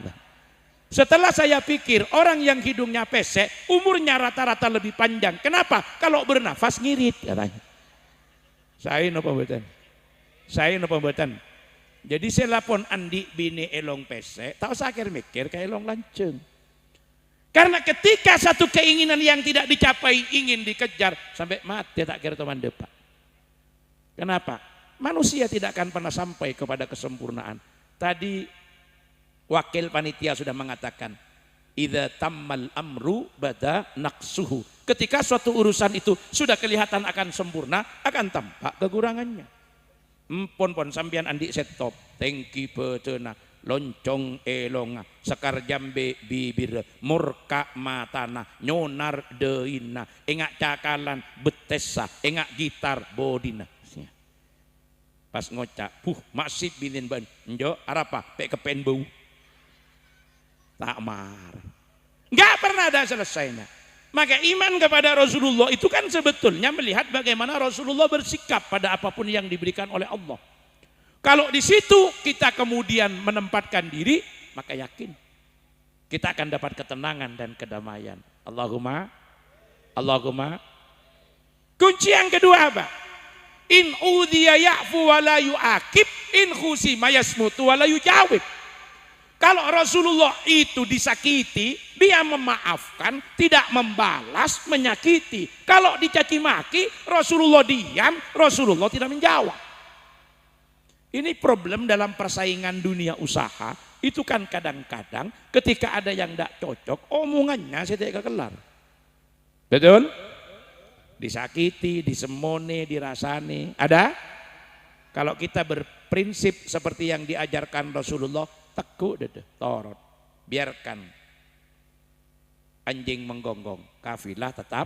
Setelah saya pikir orang yang hidungnya pesek umurnya rata-rata lebih panjang. Kenapa? Kalau bernafas ngirit katanya. Saya no pembuatan. Saya no pembuatan. Jadi saya lapon andi bini elong pesek, tak usah mikir kayak elong lanceng. Karena ketika satu keinginan yang tidak dicapai ingin dikejar sampai mati tak kira teman depan. Kenapa? Manusia tidak akan pernah sampai kepada kesempurnaan. Tadi wakil panitia sudah mengatakan, idza tammal amru bada naqsuhu. Ketika suatu urusan itu sudah kelihatan akan sempurna, akan tampak kekurangannya. Pon sampian andi setop, tengki petena, loncong elonga, sekar jambe bibir, murka matana, nyonar deina, engak cakalan betesa, engak gitar bodina. Pas ngocak, masih binin ban, njo arapa, pek kepen bau. Tak marah. Enggak pernah ada selesainya. Maka iman kepada Rasulullah itu kan sebetulnya melihat bagaimana Rasulullah bersikap pada apapun yang diberikan oleh Allah. Kalau di situ kita kemudian menempatkan diri, maka yakin kita akan dapat ketenangan dan kedamaian. Allahumma. Kunci yang kedua apa? In udhiya ya'fu wa la yu'akib, in khusima yasmutu wa la yujawib. Kalau Rasulullah itu disakiti, dia memaafkan, tidak membalas, menyakiti. Kalau dicaci maki, Rasulullah diam, Rasulullah tidak menjawab. Ini problem dalam persaingan dunia usaha. Itu kan kadang-kadang ketika ada yang tidak cocok, omongannya saya tidak kelar. Betul? Disakiti, disemone, dirasani. Ada? Kalau kita berprinsip seperti yang diajarkan Rasulullah, tekuk dede, torot, biarkan anjing menggonggong, kafilah tetap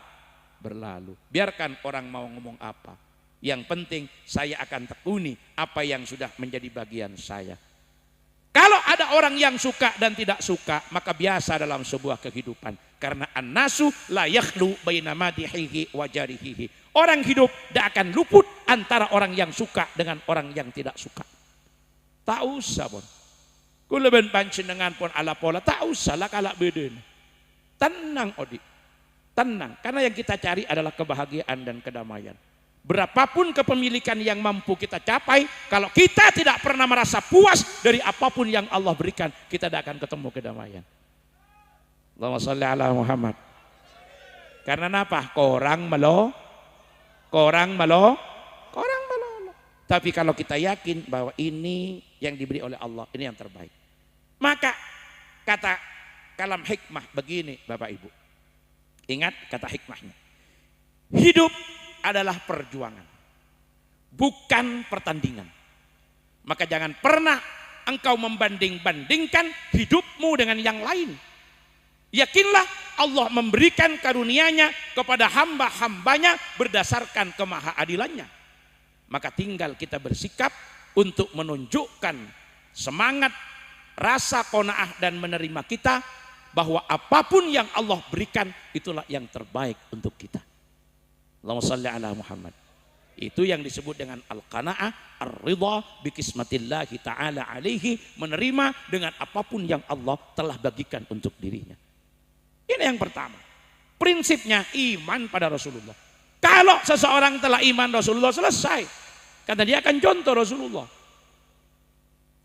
berlalu. Biarkan orang mau ngomong apa, yang penting saya akan tekuni apa yang sudah menjadi bagian saya. Kalau ada orang yang suka dan tidak suka, maka biasa dalam sebuah kehidupan. Karena an-nasu la yakhlu baina madihihi wa jarihihi. Orang hidup tidak akan luput antara orang yang suka dengan orang yang tidak suka. Tak usah bon. Kula ben panjenengan pun ala pola, tak usah lah kalak beden. Tenang Odi, tenang. Karena yang kita cari adalah kebahagiaan dan kedamaian. Berapapun kepemilikan yang mampu kita capai, kalau kita tidak pernah merasa puas dari apapun yang Allah berikan, kita tidak akan ketemu kedamaian. Allahumma sholli ala Muhammad. Karena apa? Korang melo. Tapi kalau kita yakin bahwa ini yang diberi oleh Allah, ini yang terbaik. Maka kata kalam hikmah begini Bapak Ibu. Ingat kata hikmahnya. Hidup adalah perjuangan, bukan pertandingan. Maka jangan pernah engkau membanding-bandingkan hidupmu dengan yang lain. Yakinlah Allah memberikan karunia-Nya kepada hamba-hambanya berdasarkan kemahaadilannya. Maka tinggal kita bersikap untuk menunjukkan semangat, rasa qanaah dan menerima kita bahwa apapun yang Allah berikan itulah yang terbaik untuk kita. Allahumma shalli ala Muhammad. Itu yang disebut dengan al-qanaah, ar-ridha bi qismatillahi ta'ala alaihi, menerima dengan apapun yang Allah telah bagikan untuk dirinya. Ini yang pertama. Prinsipnya iman pada Rasulullah. Kalau seseorang telah iman Rasulullah, selesai. Karena dia akan contoh Rasulullah.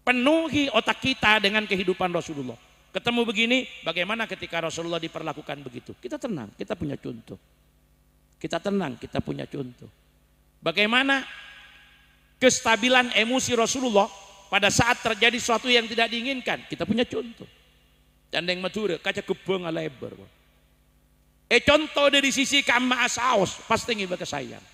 Penuhi otak kita dengan kehidupan Rasulullah. Ketemu begini, bagaimana ketika Rasulullah diperlakukan begitu? Kita tenang, kita punya contoh. Kita tenang, kita punya contoh. Bagaimana kestabilan emosi Rasulullah pada saat terjadi sesuatu yang tidak diinginkan? Kita punya contoh. Candeng mature, kaca gebong lebar. Contoh dari sisi kama asaos, pasti ngiba kesayang.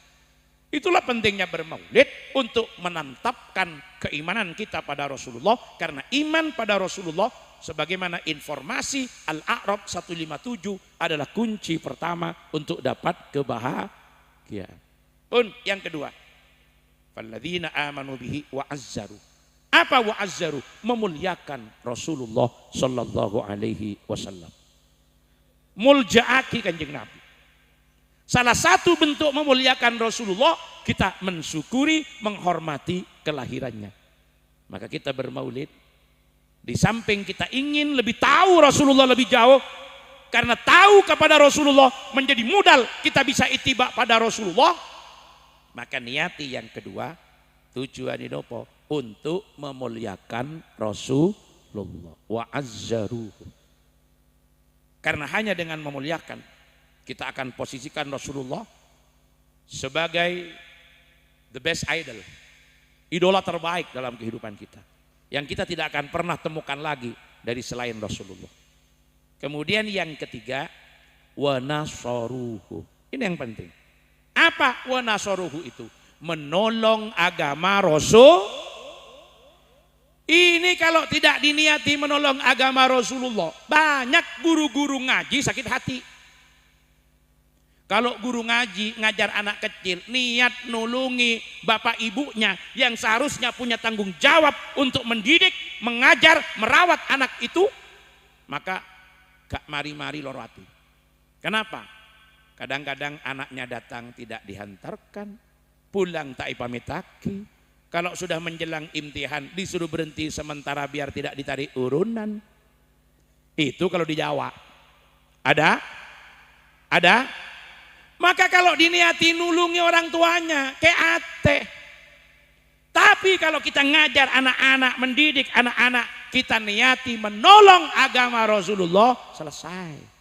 Itulah pentingnya bermaulid untuk menantapkan keimanan kita pada Rasulullah. Karena iman pada Rasulullah sebagaimana informasi Al-A'raf 157 adalah kunci pertama untuk dapat kebahagiaan. Pun yang kedua, falladzina amanu bihi wa azzaru. Apa wa azzaru? Memuliakan Rasulullah sallallahu alaihi wasallam. Muljaaki kanjeng Nabi. Salah satu bentuk memuliakan Rasulullah, kita mensyukuri, menghormati kelahirannya. Maka kita bermaulid. Di samping kita ingin lebih tahu Rasulullah lebih jauh, karena tahu kepada Rasulullah menjadi modal kita bisa ittiba pada Rasulullah. Maka niati yang kedua, tujuan inopo untuk memuliakan Rasulullah wa azzaruhu. Karena hanya dengan memuliakan kita akan posisikan Rasulullah sebagai the best idol, idola terbaik dalam kehidupan kita, yang kita tidak akan pernah temukan lagi dari selain Rasulullah. Kemudian yang ketiga, wa nasaruhu. Ini yang penting. Apa wa nasaruhu itu? Menolong agama Rasul. Ini kalau tidak diniati menolong agama Rasulullah, banyak guru-guru ngaji sakit hati. Kalau guru ngaji ngajar anak kecil, niat nulungi bapak ibunya yang seharusnya punya tanggung jawab untuk mendidik, mengajar, merawat anak itu, maka gak mari-mari loro hati. Kenapa? Kadang-kadang anaknya datang tidak dihantarkan, pulang tak ipamitaki. Kalau sudah menjelang imtihan disuruh berhenti sementara biar tidak ditarik urunan. Itu kalau di Jawa. Ada? Ada? Maka kalau diniati nulungi orang tuanya, kayak ate. Tapi kalau kita ngajar anak-anak, mendidik anak-anak, kita niati menolong agama Rasulullah, selesai.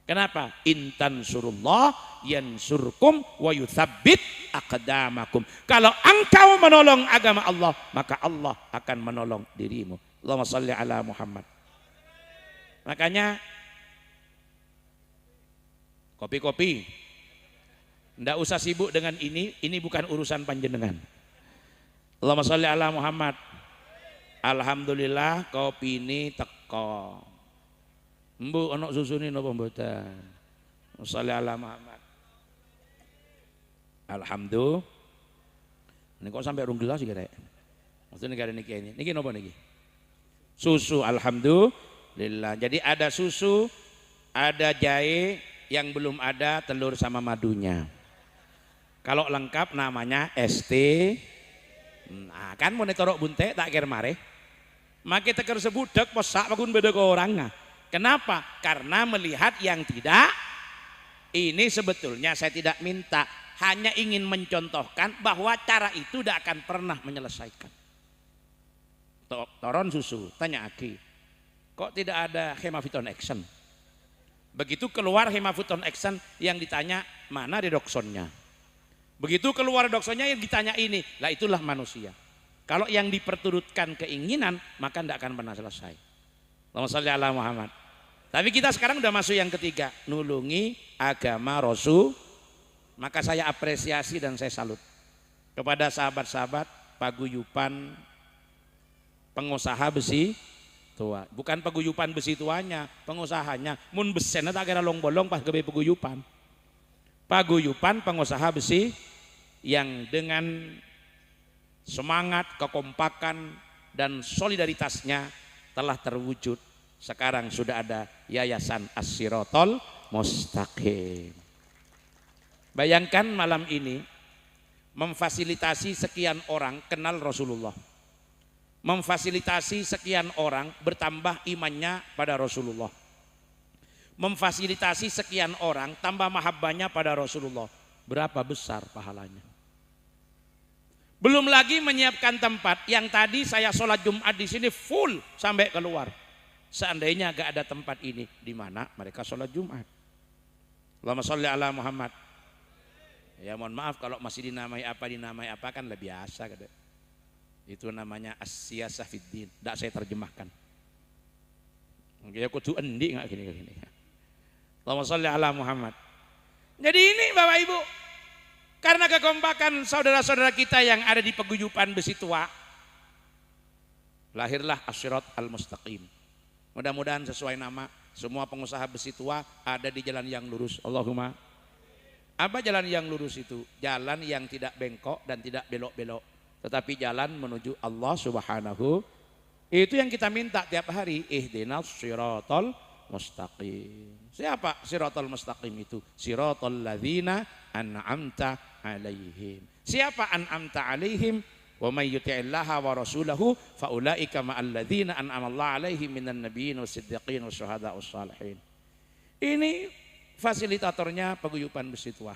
Kenapa? Intan surullah yansurkum wa yuthabbit aqdamakum. Kalau engkau menolong agama Allah, maka Allah akan menolong dirimu. Allahumma shalli ala Muhammad. Makanya kopi-kopi, ndak usah sibuk dengan ini bukan urusan panjenengan. Allahumma shalli ala Muhammad. Alhamdulillah kopi ini teko. Mbu ana susune napa mboten? Shalli ala Muhammad. Alhamdulillah. Ini kok sampai rung gelas iki rek. Maksudnya negara niki ini. Niki napa niki? Susu, alhamdulillah. Jadi ada susu, ada jahe, yang belum ada telur sama madunya. Kalau lengkap namanya ST. Nah, kan mau netorok bunte tak kira mare. Maki teker sebudak posak pakun beda ke orangnya. Kenapa? Karena melihat yang tidak. Ini sebetulnya saya tidak minta, hanya ingin mencontohkan bahwa cara itu tidak akan pernah menyelesaikan. Toron susu, tanya Aki, kok tidak ada hemaviton action? Begitu keluar hemaviton action yang ditanya mana redoxonnya. Begitu keluar redoxonnya yang ditanya ini, lah itulah manusia. Kalau yang diperturutkan keinginan maka tidak akan pernah selesai. Allahumma shalli ala Muhammad. Tapi kita sekarang udah masuk yang ketiga, nulungi agama Rasul. Maka saya apresiasi dan saya salut kepada sahabat-sahabat paguyuban pengusaha besi tua. Bukan paguyupan besi tuanya, pengusahanya. Mun besena tak kira long bolong pas gawe paguyupan. Paguyupan pengusaha besi yang dengan semangat, kekompakan dan solidaritasnya telah terwujud. Sekarang sudah ada Yayasan As-Siratal Mustaqim. Bayangkan malam ini memfasilitasi sekian orang kenal Rasulullah. Memfasilitasi sekian orang bertambah imannya pada Rasulullah. Memfasilitasi sekian orang tambah mahabbahnya pada Rasulullah. Berapa besar pahalanya? Belum lagi menyiapkan tempat yang tadi saya sholat Jumat di sini full sampai keluar. Seandainya gak ada tempat ini, di mana mereka sholat Jumat? Allahumma sholli ala Muhammad. Ya mohon maaf kalau masih dinamai apa kan lebih biasa. Itu namanya as-siyasah fiddin. Tidak saya terjemahkan. Ya kudu endi nggak gini. Allahumma sholli ala Muhammad. Jadi ini Bapak Ibu, karena kekompakan saudara-saudara kita yang ada di paguyupan besi tua, lahirlah As-Sirat Al-Mustaqim. Mudah-mudahan sesuai nama, semua pengusaha besi tua ada di jalan yang lurus. Allahumma. Apa jalan yang lurus itu? Jalan yang tidak bengkok dan tidak belok-belok, tetapi jalan menuju Allah Subhanahu. Itu yang kita minta tiap hari. Ihdinas siratal mustaqim. Siapa siratal mustaqim itu? Siratal ladzina an'amta alaihim. Siapa an'amta alaihim? Wa may yuti'illaha wa rasulahu fa ulaika ma'al ladzina an'amallahu alaihim minan nabiyyin wasiddiqin wasyuhada wassalihin. Ini fasilitatornya paguyupan besi tua.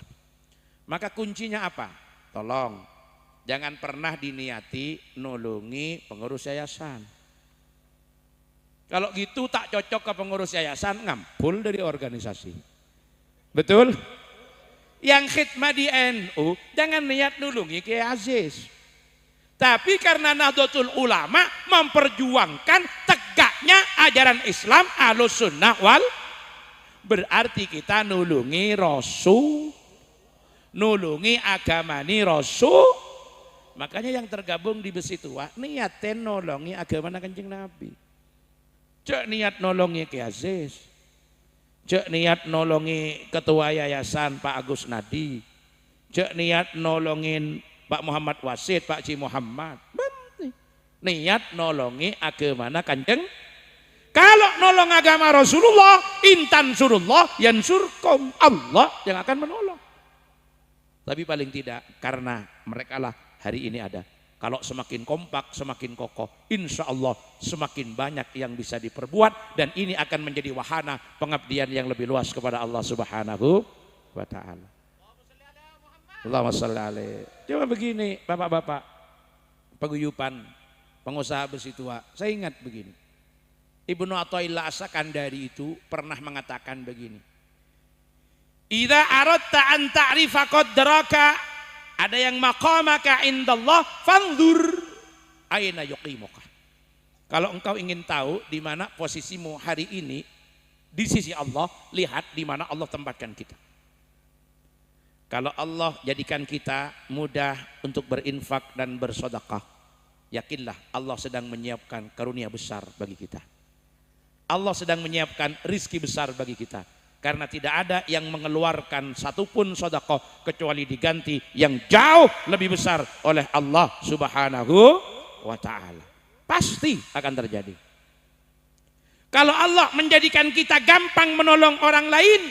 Maka kuncinya apa? Tolong jangan pernah diniati nolongi pengurus yayasan. Kalau gitu tak cocok ke pengurus yayasan, ngampul dari organisasi. Betul? Yang khidmah di NU jangan niat nolongi Kiai Aziz. Tapi karena Nahdlatul Ulama memperjuangkan tegaknya ajaran Islam Ahlus Sunnah wal, berarti kita nulungi Rasul, nulungi agamani Rasul. Makanya yang tergabung di besi tua niatin nolongi agama Kanjeng Nabi. Cek niat nolongi Kiai Aziz, cek niat nolongi ketua yayasan Pak Agus Nadi, cek niat nolongin Pak Muhammad Wasid, Pak Ci Muhammad. Niat nolongi agama Kanjeng. Kalau nolong agama Rasulullah, intan surullah yansurkum, Allah yang akan menolong. Tapi paling tidak karena mereka lah hari ini ada. Kalau semakin kompak, semakin kokoh, insya Allah semakin banyak yang bisa diperbuat, dan ini akan menjadi wahana pengabdian yang lebih luas kepada Allah Subhanahu wa ta'ala. Allahumma sholli alaihi. Coba begini bapak-bapak paguyupan pengusaha besi tua, saya ingat begini. Ibnu Athaillah As-Sakandari itu pernah mengatakan begini. Idza aradta an ta'rifa qadraka, ada yang maqamaka indallah fanzur aina yuqimuka. Kalau engkau ingin tahu di mana posisimu hari ini di sisi Allah, lihat di mana Allah tempatkan kita. Kalau Allah jadikan kita mudah untuk berinfak dan bersedekah, yakinlah Allah sedang menyiapkan karunia besar bagi kita. Allah sedang menyiapkan rizki besar bagi kita. Karena tidak ada yang mengeluarkan satupun sedekah kecuali diganti yang jauh lebih besar oleh Allah Subhanahu wa ta'ala. Pasti akan terjadi. Kalau Allah menjadikan kita gampang menolong orang lain,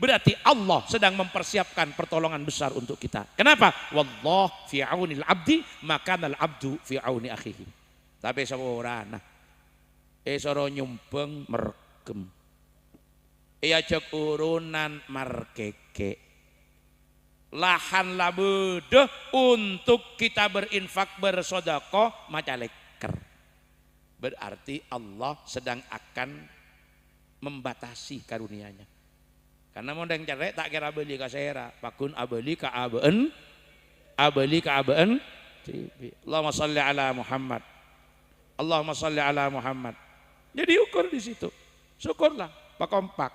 berarti Allah sedang mempersiapkan pertolongan besar untuk kita. Kenapa? Wallah fi aunil abdi makanal abdu fi auni akhihi. Tapi seorang soro nyumpeng merkem, cek urunan markeke, lahan labedeh untuk kita berinfak bersedekah maca leker. Berarti Allah sedang akan membatasi karunia-Nya. Karena mau yang cerek tak kira beli ka sera, pakun abeli ka abeen, Allahumma sholli ala Muhammad. Allahumma sholli ala Muhammad. Jadi ukur di situ. Syukurlah, Pak kompak.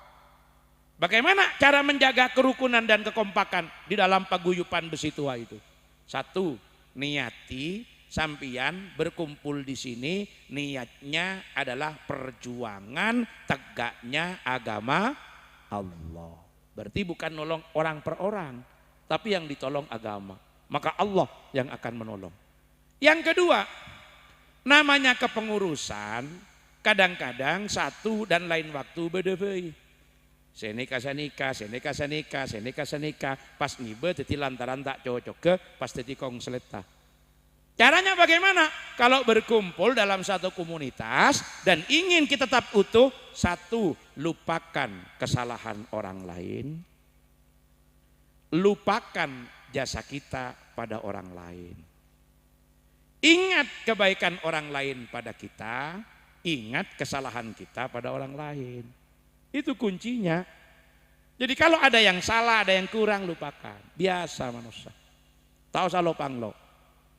Bagaimana cara menjaga kerukunan dan kekompakan di dalam paguyupan besi tua itu? Satu, niati sampian berkumpul di sini niatnya adalah perjuangan tegaknya agama Allah. Berarti bukan nolong orang per orang, tapi yang ditolong agama. Maka Allah yang akan menolong. Yang kedua, namanya kepengurusan kadang-kadang satu dan lain waktu beda-beda. Senika sanika, senika sanika, senika sanika. Pas nibe teti lantaran tak cocok ke, pas teti kong seleta. Caranya bagaimana? Kalau berkumpul dalam satu komunitas dan ingin kita tetap utuh, satu, lupakan kesalahan orang lain. Lupakan jasa kita pada orang lain. Ingat kebaikan orang lain pada kita, ingat kesalahan kita pada orang lain. Itu kuncinya. Jadi kalau ada yang salah, ada yang kurang, lupakan. Biasa manusia. Tahu salo panglo.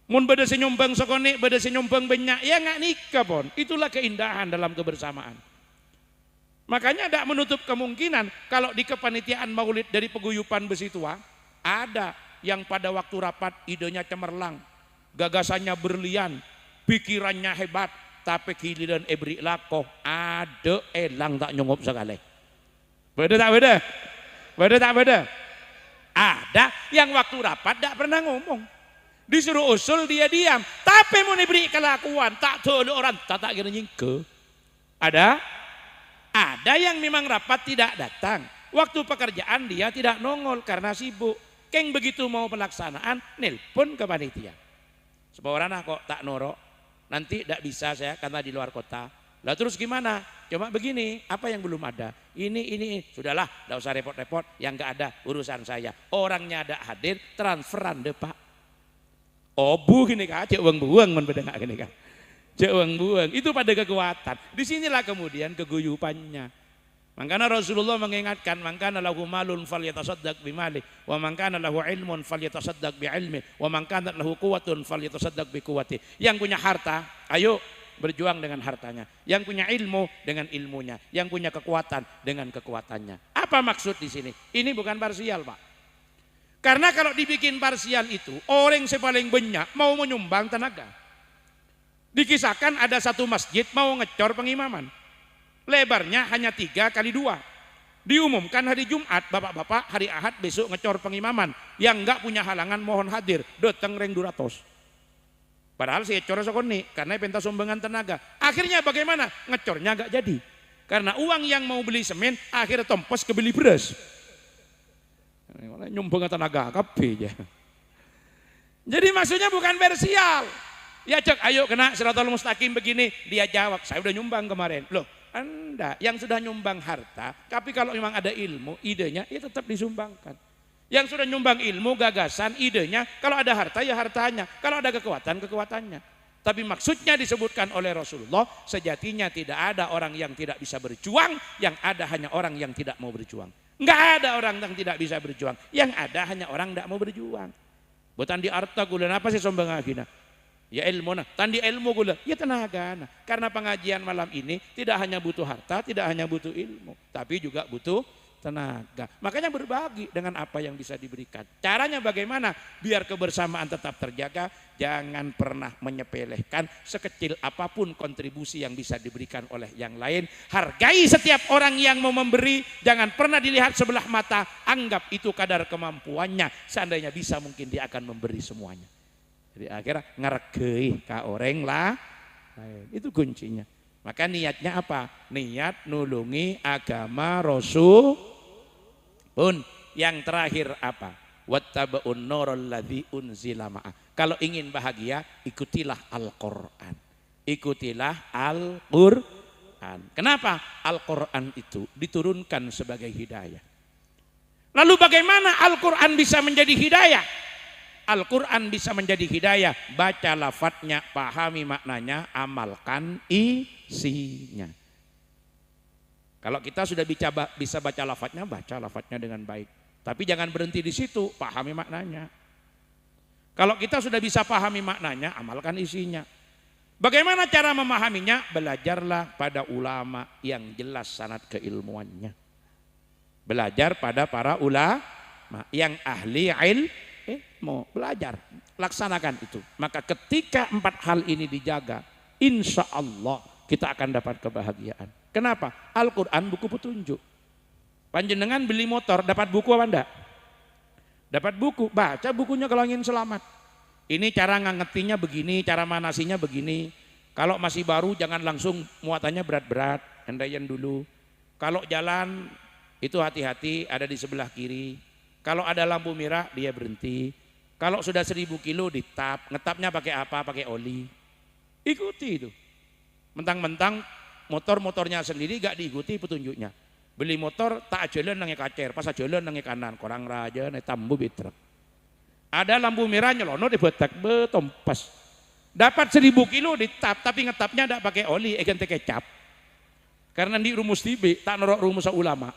Mun beda senyumbang sokone, beda senyumbang banyak, ya nggak nikah pun. Itulah keindahan dalam kebersamaan. Makanya tidak menutup kemungkinan kalau di kepanitiaan maulid dari peguyupan besi tua, ada yang pada waktu rapat idenya cemerlang, gagasannya berlian, pikirannya hebat, tapi giliran ebri lakoh, ada elang tak nyongop sekali. Beda tak beda? Beda tak beda? Ada yang waktu rapat tidak pernah ngomong. Disuruh usul dia diam, tapi mau diberi kelakuan tak tahu orang tak kira nyingke. Ada yang memang rapat tidak datang. Waktu pekerjaan dia tidak nongol karena sibuk. Keng begitu mau pelaksanaan nelpon ke panitia. Seorang kok tak norok, nanti tidak bisa saya karena di luar kota. Lah terus gimana? Cuma begini, apa yang belum ada? Ini, sudahlah, tidak usah repot-repot. Yang enggak ada urusan saya. Orangnya ada hadir, transferan deh Pak. Obu gini kan, cek uang buang menbedengak gini kan, cek uang buang itu pada kekuatan. Disinilah kemudian keguyupannya. Makanya Rasulullah mengingatkan, mangkana lahu malun falyatasaddaq bimali, wa mangkana lahu ilmun falyatasaddaq biilmi, wa mangkana lahu quwwatun falyatasaddaq biquwwati. Yang punya harta, ayo berjuang dengan hartanya. Yang punya ilmu dengan ilmunya, yang punya kekuatan dengan kekuatannya. Apa maksud di sini? Ini bukan parsial, Pak. Karena kalau dibikin parsial itu, orang yang paling banyak mau menyumbang tenaga. Dikisahkan ada satu masjid mau ngecor pengimaman. Lebarnya hanya 3x2. Diumumkan hari Jumat, bapak-bapak hari Ahad besok ngecor pengimaman. Yang enggak punya halangan mohon hadir, datang reng 200. Padahal saya cor sokoni, karena pentas sumbangan tenaga. Akhirnya bagaimana? Ngecornya enggak jadi. Karena uang yang mau beli semen, akhirnya tompos ke beli beras. Nyumbang tenaga kabeh ya. Jadi maksudnya bukan parsial. Ya cek, ayo kena Shiratal Mustaqim begini, dia jawab, saya udah nyumbang kemarin. Loh, Anda yang sudah nyumbang harta, tapi kalau memang ada ilmu, idenya ya tetap disumbangkan. Yang sudah nyumbang ilmu, gagasan, idenya, kalau ada harta ya hartanya, kalau ada kekuatan, kekuatannya. Tapi maksudnya disebutkan oleh Rasulullah, sejatinya tidak ada orang yang tidak bisa berjuang, yang ada hanya orang yang tidak mau berjuang. Enggak ada orang yang tidak bisa berjuang, yang ada hanya orang tidak mau berjuang. Bukan di harta gula apa sih sombong agina? Ya ilmu nah, tandi ilmu gula, ya tenaga nah. Karena pengajian malam ini tidak hanya butuh harta, tidak hanya butuh ilmu, tapi juga butuh tenaga. Makanya berbagi dengan apa yang bisa diberikan. Caranya bagaimana? Biar kebersamaan tetap terjaga, jangan pernah menyepelekan sekecil apapun kontribusi yang bisa diberikan oleh yang lain. Hargai setiap orang yang mau memberi, jangan pernah dilihat sebelah mata, anggap itu kadar kemampuannya. Seandainya bisa mungkin dia akan memberi semuanya. Jadi akhirnya ngergei ka orang lah. Itu kuncinya. Maka niatnya apa? Niat nulungi agama Rasul pun. Yang terakhir apa? Wattaba'un nurul ladzi unzila ma'ah. Kalau ingin bahagia, ikutilah Al-Qur'an. Ikutilah Al-Qur'an. Kenapa? Al-Qur'an itu diturunkan sebagai hidayah. Lalu bagaimana Al-Qur'an bisa menjadi hidayah? Al-Quran bisa menjadi hidayah, baca lafadznya, pahami maknanya, amalkan isinya. Kalau kita sudah bisa baca lafadznya dengan baik. Tapi jangan berhenti di situ, pahami maknanya. Kalau kita sudah bisa pahami maknanya, amalkan isinya. Bagaimana cara memahaminya? Belajarlah pada ulama yang jelas sanad keilmuannya. Belajar pada para ulama yang ahli ilmu. mau belajar, laksanakan itu. Maka ketika 4 hal ini dijaga, insya Allah kita akan dapat kebahagiaan. Kenapa? Al-Quran buku petunjuk. Panjenengan beli motor dapat buku apa enggak? Dapat buku, baca bukunya kalau ingin selamat. Ini cara ngangetinya begini, cara manasinya begini. Kalau masih baru jangan langsung muatannya berat-berat, hendaian dulu. Kalau jalan itu hati-hati, ada di sebelah kiri. Kalau ada lampu merah dia berhenti. Kalau sudah 1000 kilo ditap, ngetapnya pakai apa? Pakai oli. Ikuti itu. Mentang-mentang motornya sendiri gak diikuti petunjuknya. Beli motor tak jalan nang kacer, pas jalan nang kanan, korang raja nih tambu bitrek. Ada lampu merah nyelono dibetak betompas. Dapat 1000 kilo ditap, tapi ngetapnya tidak pakai oli, ganti kecap. Karena di rumus tibe, tak norok rumus ulama.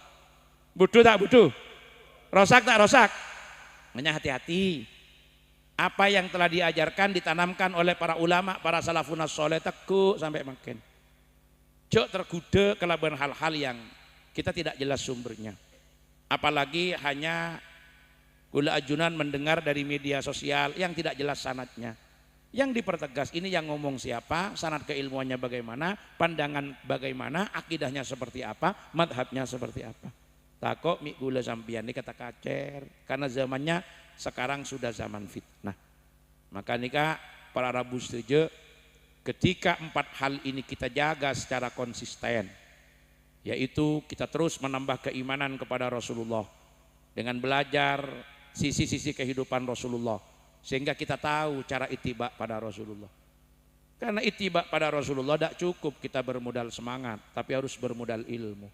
Bodoh tak bodoh? Rosak tak rosak? Hanya hati-hati. Apa yang telah diajarkan, ditanamkan oleh para ulama, para salafun soleh teguk sampai makin. Jok tergoda kelaban hal-hal yang kita tidak jelas sumbernya. Apalagi hanya gula ajunan mendengar dari media sosial yang tidak jelas sanadnya. Yang dipertegas ini yang ngomong siapa, sanad keilmuannya bagaimana, pandangan bagaimana, akidahnya seperti apa, madhabnya seperti apa. Takok mik gula sampian ini kata kacer, karena zamannya sekarang sudah zaman fitnah. Maka nikah para Rabu setuju, ketika 4 hal ini kita jaga secara konsisten, yaitu kita terus menambah keimanan kepada Rasulullah dengan belajar sisi-sisi kehidupan Rasulullah, sehingga kita tahu cara ittiba pada Rasulullah. Karena ittiba pada Rasulullah tidak cukup kita bermodal semangat, tapi harus bermodal ilmu.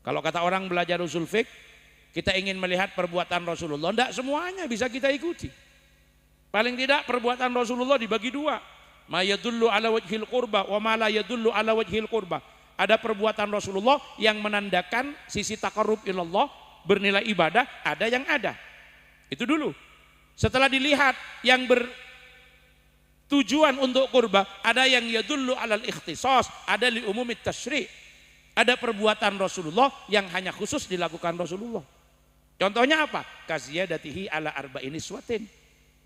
Kalau kata orang belajar usul fiqh, kita ingin melihat perbuatan Rasulullah, tidak semuanya bisa kita ikuti. Paling tidak perbuatan Rasulullah dibagi 2. Ma yadullu ala wajhil qurba wa ma la yadullu ala wajhil qurba. Ada perbuatan Rasulullah yang menandakan sisi taqarrub ilallah, bernilai ibadah, ada yang ada. Itu dulu. Setelah dilihat yang bertujuan untuk kurba, ada yang yadullu alal ikhtisas, ada li umumit tasyri'. Ada perbuatan Rasulullah yang hanya khusus dilakukan Rasulullah. Contohnya apa? Kaziyadatihi ala arba'ini suwatin.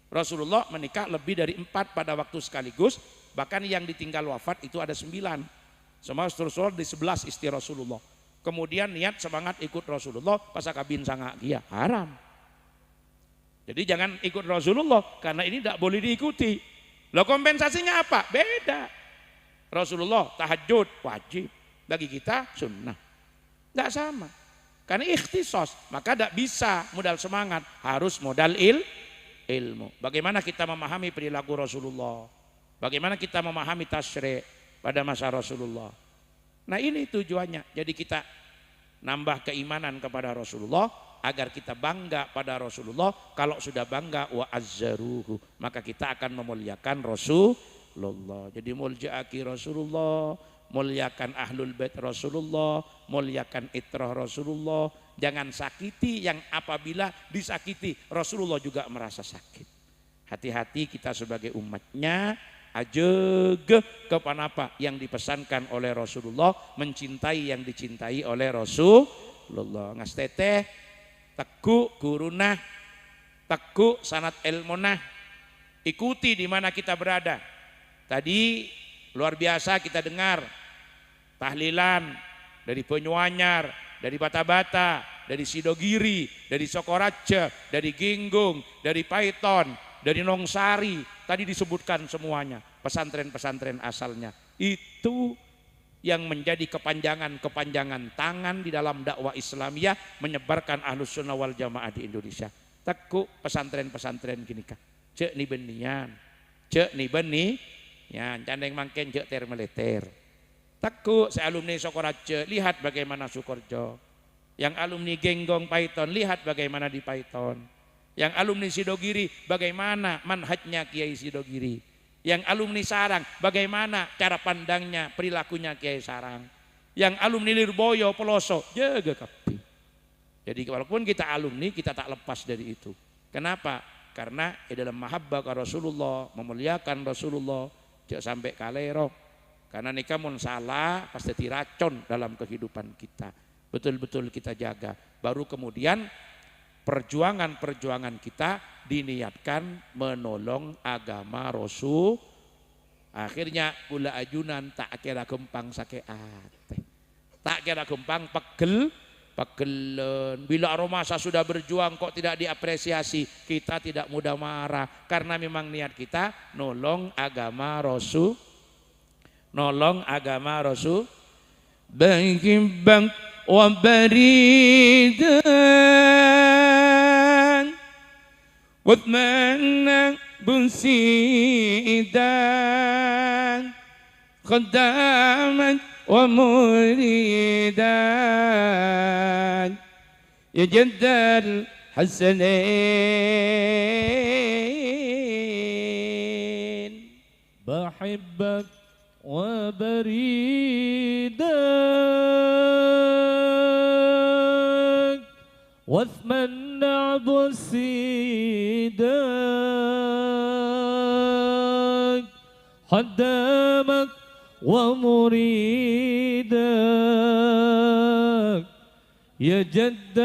Rasulullah menikah lebih dari 4 pada waktu sekaligus, bahkan yang ditinggal wafat itu ada 9. Semua Rasulullah di 11 istri Rasulullah. Kemudian niat semangat ikut Rasulullah, pas kabin sangat dia haram. Jadi jangan ikut Rasulullah karena ini tidak boleh diikuti. Loh kompensasinya apa? Beda. Rasulullah tahajud wajib, bagi kita sunnah. Tidak sama. Karena ikhtisos, maka tidak bisa modal semangat, harus modal ilmu. Bagaimana kita memahami perilaku Rasulullah? Bagaimana kita memahami tasyri' pada masa Rasulullah? Nah ini tujuannya. Jadi kita nambah keimanan kepada Rasulullah agar kita bangga pada Rasulullah. Kalau sudah bangga wa azzaruhu, maka kita akan memuliakan Rasulullah. Jadi mulja'aki Rasulullah, muliakan ahlul bait Rasulullah, muliakan itrah Rasulullah. Jangan sakiti yang apabila disakiti Rasulullah juga merasa sakit. Hati-hati kita sebagai umatnya, ajege kepanapa yang dipesankan oleh Rasulullah, mencintai yang dicintai oleh Rasulullah. Ngasteteh teguh gurunah, teguh sanad ilmunah, ikuti di mana kita berada. Tadi luar biasa kita dengar tahlilan dari Banyuanyar, dari Bata-Bata, dari Sidogiri, dari Sokoraja, dari Ginggung, dari Paiton, dari Nongsari. Tadi disebutkan semuanya pesantren-pesantren asalnya. Itu yang menjadi kepanjangan tangan di dalam dakwah Islamiyah menyebarkan Ahlus Sunnah wal Jamaah di Indonesia. Tekuk pesantren-pesantren gini kah? Cek ni benian, cek ni beni, ya candeng mangken cek termeleter. Tekuk saya alumni Sokoraja, lihat bagaimana Sukorjo. Yang alumni Genggong Paiton, lihat bagaimana di Paiton. Yang alumni Sidogiri, bagaimana manhajnya Kiai Sidogiri. Yang alumni Sarang, bagaimana cara pandangnya, perilakunya Kiai Sarang. Yang alumni Lirboyo, Peloso, jaga kapi. Jadi walaupun kita alumni, kita tak lepas dari itu. Kenapa? Karena dalam mahabbah ke Rasulullah, memuliakan Rasulullah, jangan sampai kalero. Karena nikah mun salah, pasti diracun dalam kehidupan kita. Betul-betul kita jaga. Baru kemudian perjuangan kita diniatkan menolong agama Rasul. Akhirnya kula ajunan tak kira gempang sakeat. Tak kira gempang pegelen. Bila aromasa sudah berjuang kok tidak diapresiasi, kita tidak mudah marah karena memang niat kita nolong agama Rasul. Nolong agama Rasul. Bagimbang wa baridan watmanna bunsidan khadaman wa muridan ya jaddal hasanain بحبك وبريدك واتمنى بصيدك خدامك ومريدك يا جد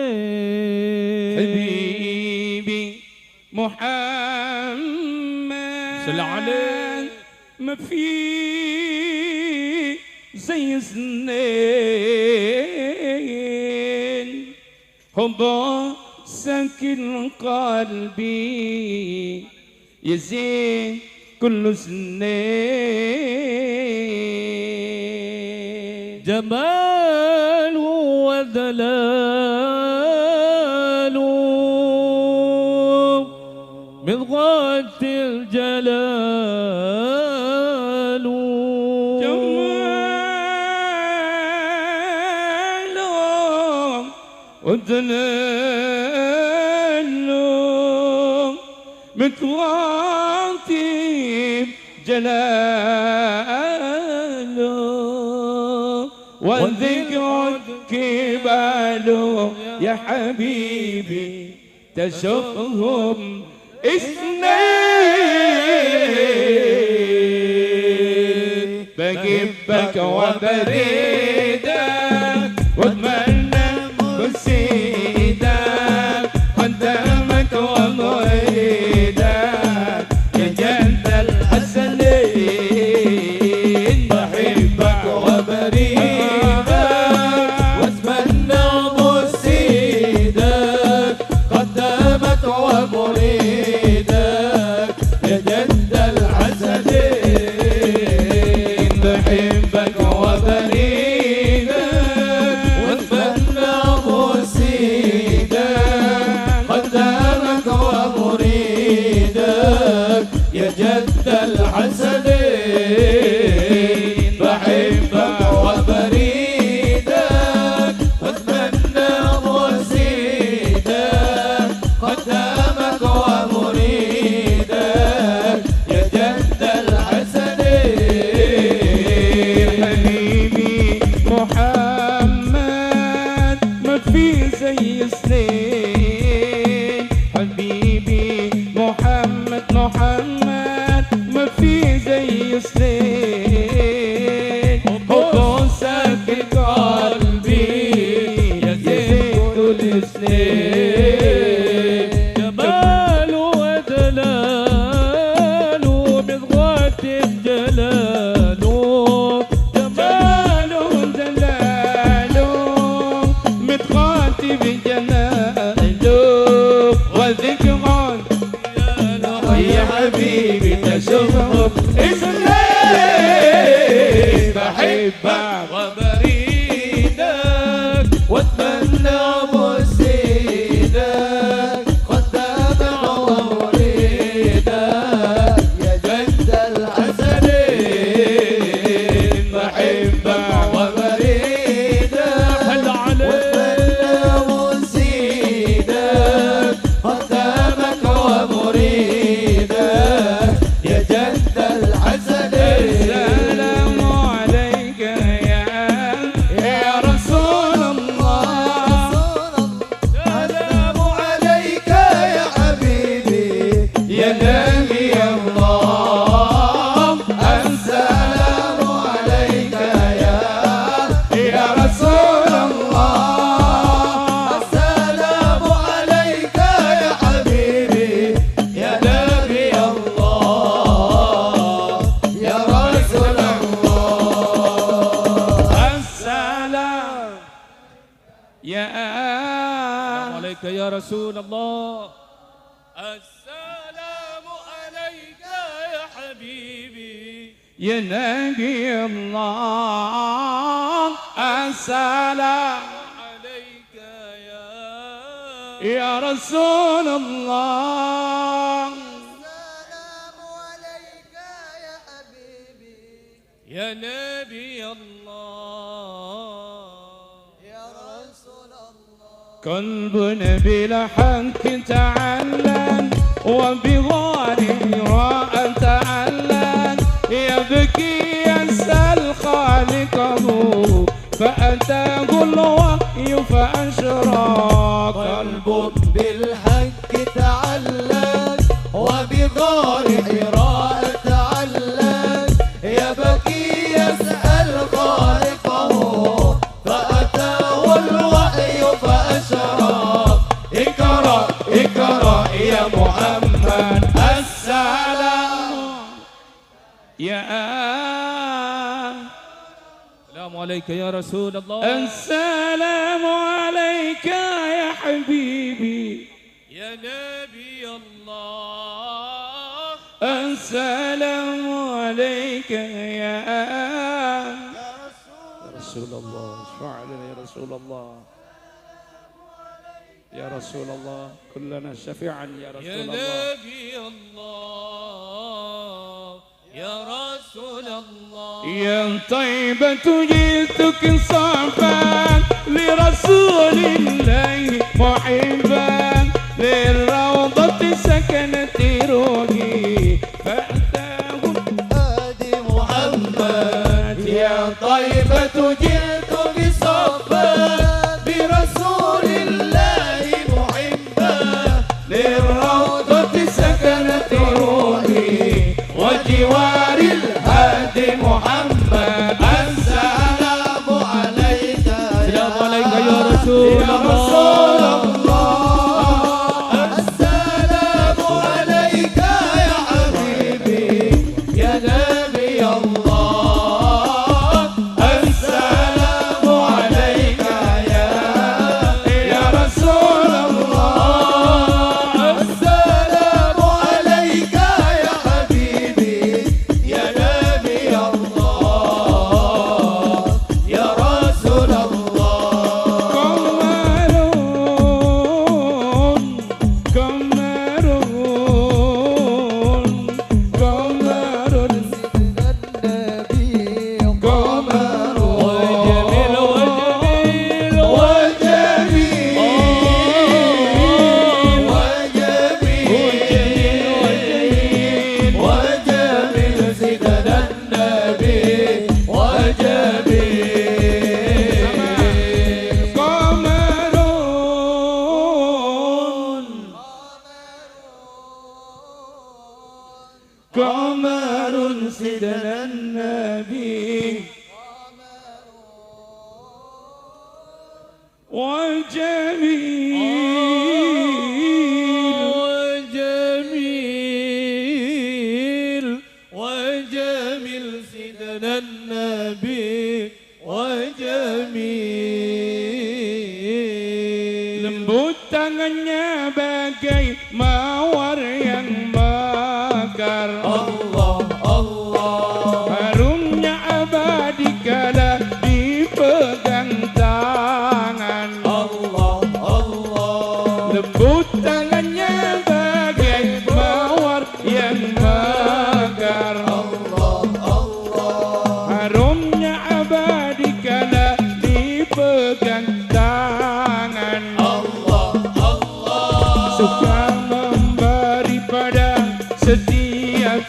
الحسنين حبيبي محمد صل عليه. ما في زي سنين حبه ساكن قلبي يزين كل سنين جمال ودلال من غاية الجلال جمال ودلال متواطي جلاله والذكر كباله يا حبيبي تشوفهم اثنين بجيبك وبريدك واتمنى بسيدك قدامك ومريدك يا جد الحسنين بحبك وبريدك واتمنى بصيدك قدامك ومريدك يا جد الحسنين بحبك وبريدك واتمنى بصيدك قدامك ومريدك يا جد الحسنين بحبك وبريدك واتمنى بصيدك قدامك ومريدك يا جد الحسنين حبيبي محمد ما في زي سنين حبيبي محمد ما في زي سنين حبه ساكن قلبي يزيد كل سنين جمال ودلال من غاية الجلال جمال دلاله متخاطب جلاله وذكر يا حبيبي تشوفه اسمي بحبك وبريدك واتمنى بصيدك قدامك ومريدك يا جد الحسنين بحبك وبريدك هل عليك بصيدك قدامك ومريدك يا جد الحسنين السلام عليك يا رسول الله Ya عليك يا رسول الله السلام عليك يا حبيبي Ya Nabi Allah, Assalam عليك Ya Rasulullah. يا نبي الله قلبنا بلا حق تعلم وبغار راء تعلم يبكي يسأل خالقه فأتاه الوحي فأشرق قلب بالحق تعلق وبغار حراء تعلق يبكي يسأل خالقه فأتاه الوحي فأشرق اقرأ اقرأ يا محمد السلام يا السلام عليك يا رسول الله السلام عليك يا حبيبي يا نبي الله السلام عليك يا رسول الله اشفع لنا يا رسول الله يا رسول الله كلنا شفيعا يا يا رسول الله نبي الله يا رسول الله يا طيبة جئتك صعبا لرسول الله محبا للروضة سكنت روحي فأتاه هادي محمد يا طيبة جئت بصفا برسول الله محبا للروضة سكنت روحي وجوار الهادي محمد السلام عليك السلام عليك يا رسول يا الله رسول الله السلام عليك يا حبيبي يا نبي الله السلام عليك يا رسول الله السلام عليك يا حبيبي يا نبي الله يا رسول الله قمر سيدنا النبي وجميل وجميل سيدنا النبي وجميل lembut tangannya bagai mawar yang mekar Allah Allah harumnya abadi kala dipegang tangan Allah Allah lembut tangannya bagai mawar yang mekar Allah Allah harumnya abadi kala dipegang tangan Allah Allah suka memberi pada setiap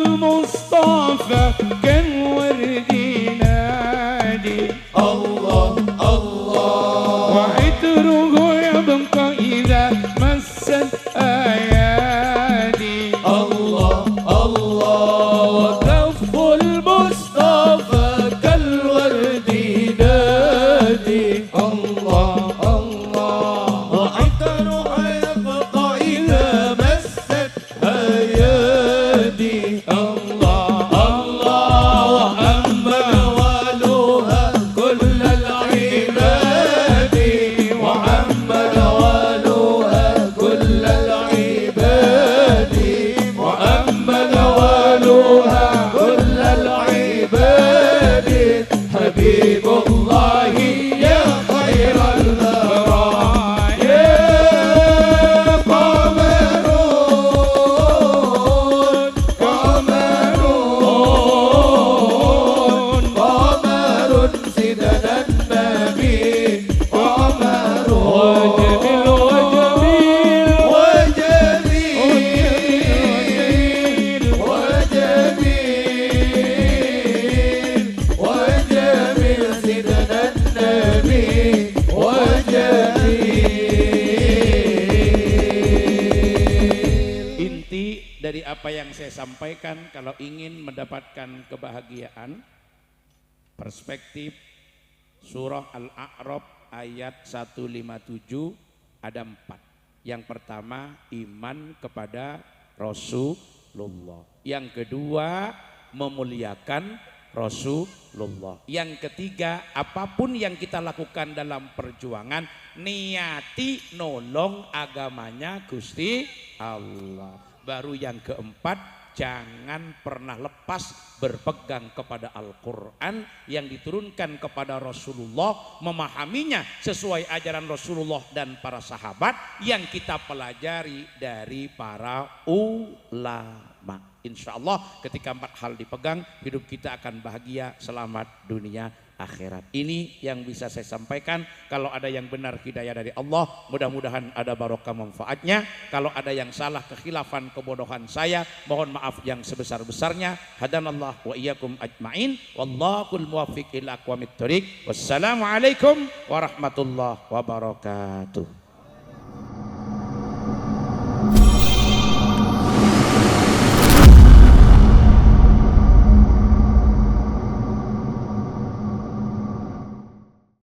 المصطفى كان ورد نادي الله الله وعطره يبقى إذا مست أيادي الله الله وكف المصطفى كالورد ينادي الله الله وعطرها يبقى إذا مست أيادي الله الله وأما نوالها كل العباد وأما نوالها كل العباد وأما نوالها كل العباد حبيب الله يا خير البراء يا قمرون قمرون قمر سيدنا النبي قمر وجميل وجميل وجميل وجميل وجميل سيدنا النبي وجميل. Inti dari apa yang saya sampaikan, kalau ingin mendapatkan kebahagiaan, perspektif surah Al-A'raf ayat 157 ada 4. Yang pertama, iman kepada Rasulullah. Yang kedua, memuliakan Rasulullah. Yang ketiga, apapun yang kita lakukan dalam perjuangan, niati nolong agamanya Gusti Allah. Baru yang keempat, jangan pernah lepas berpegang kepada Al-Quran yang diturunkan kepada Rasulullah, memahaminya sesuai ajaran Rasulullah dan para sahabat yang kita pelajari dari para ulama. Insya Allah ketika 4 hal dipegang, hidup kita akan bahagia, selamat dunia akhirat. Ini yang bisa saya sampaikan. Kalau ada yang benar hidayah dari Allah, mudah-mudahan ada barokah manfaatnya. Kalau ada yang salah, kekhilafan, kebodohan saya, mohon maaf yang sebesar-besarnya. Hadanallah wa iyyakum ajmain. Wallahul muwaffiq ila aqwamit thoriq. Wassalamualaikum warahmatullahi wabarakatuh.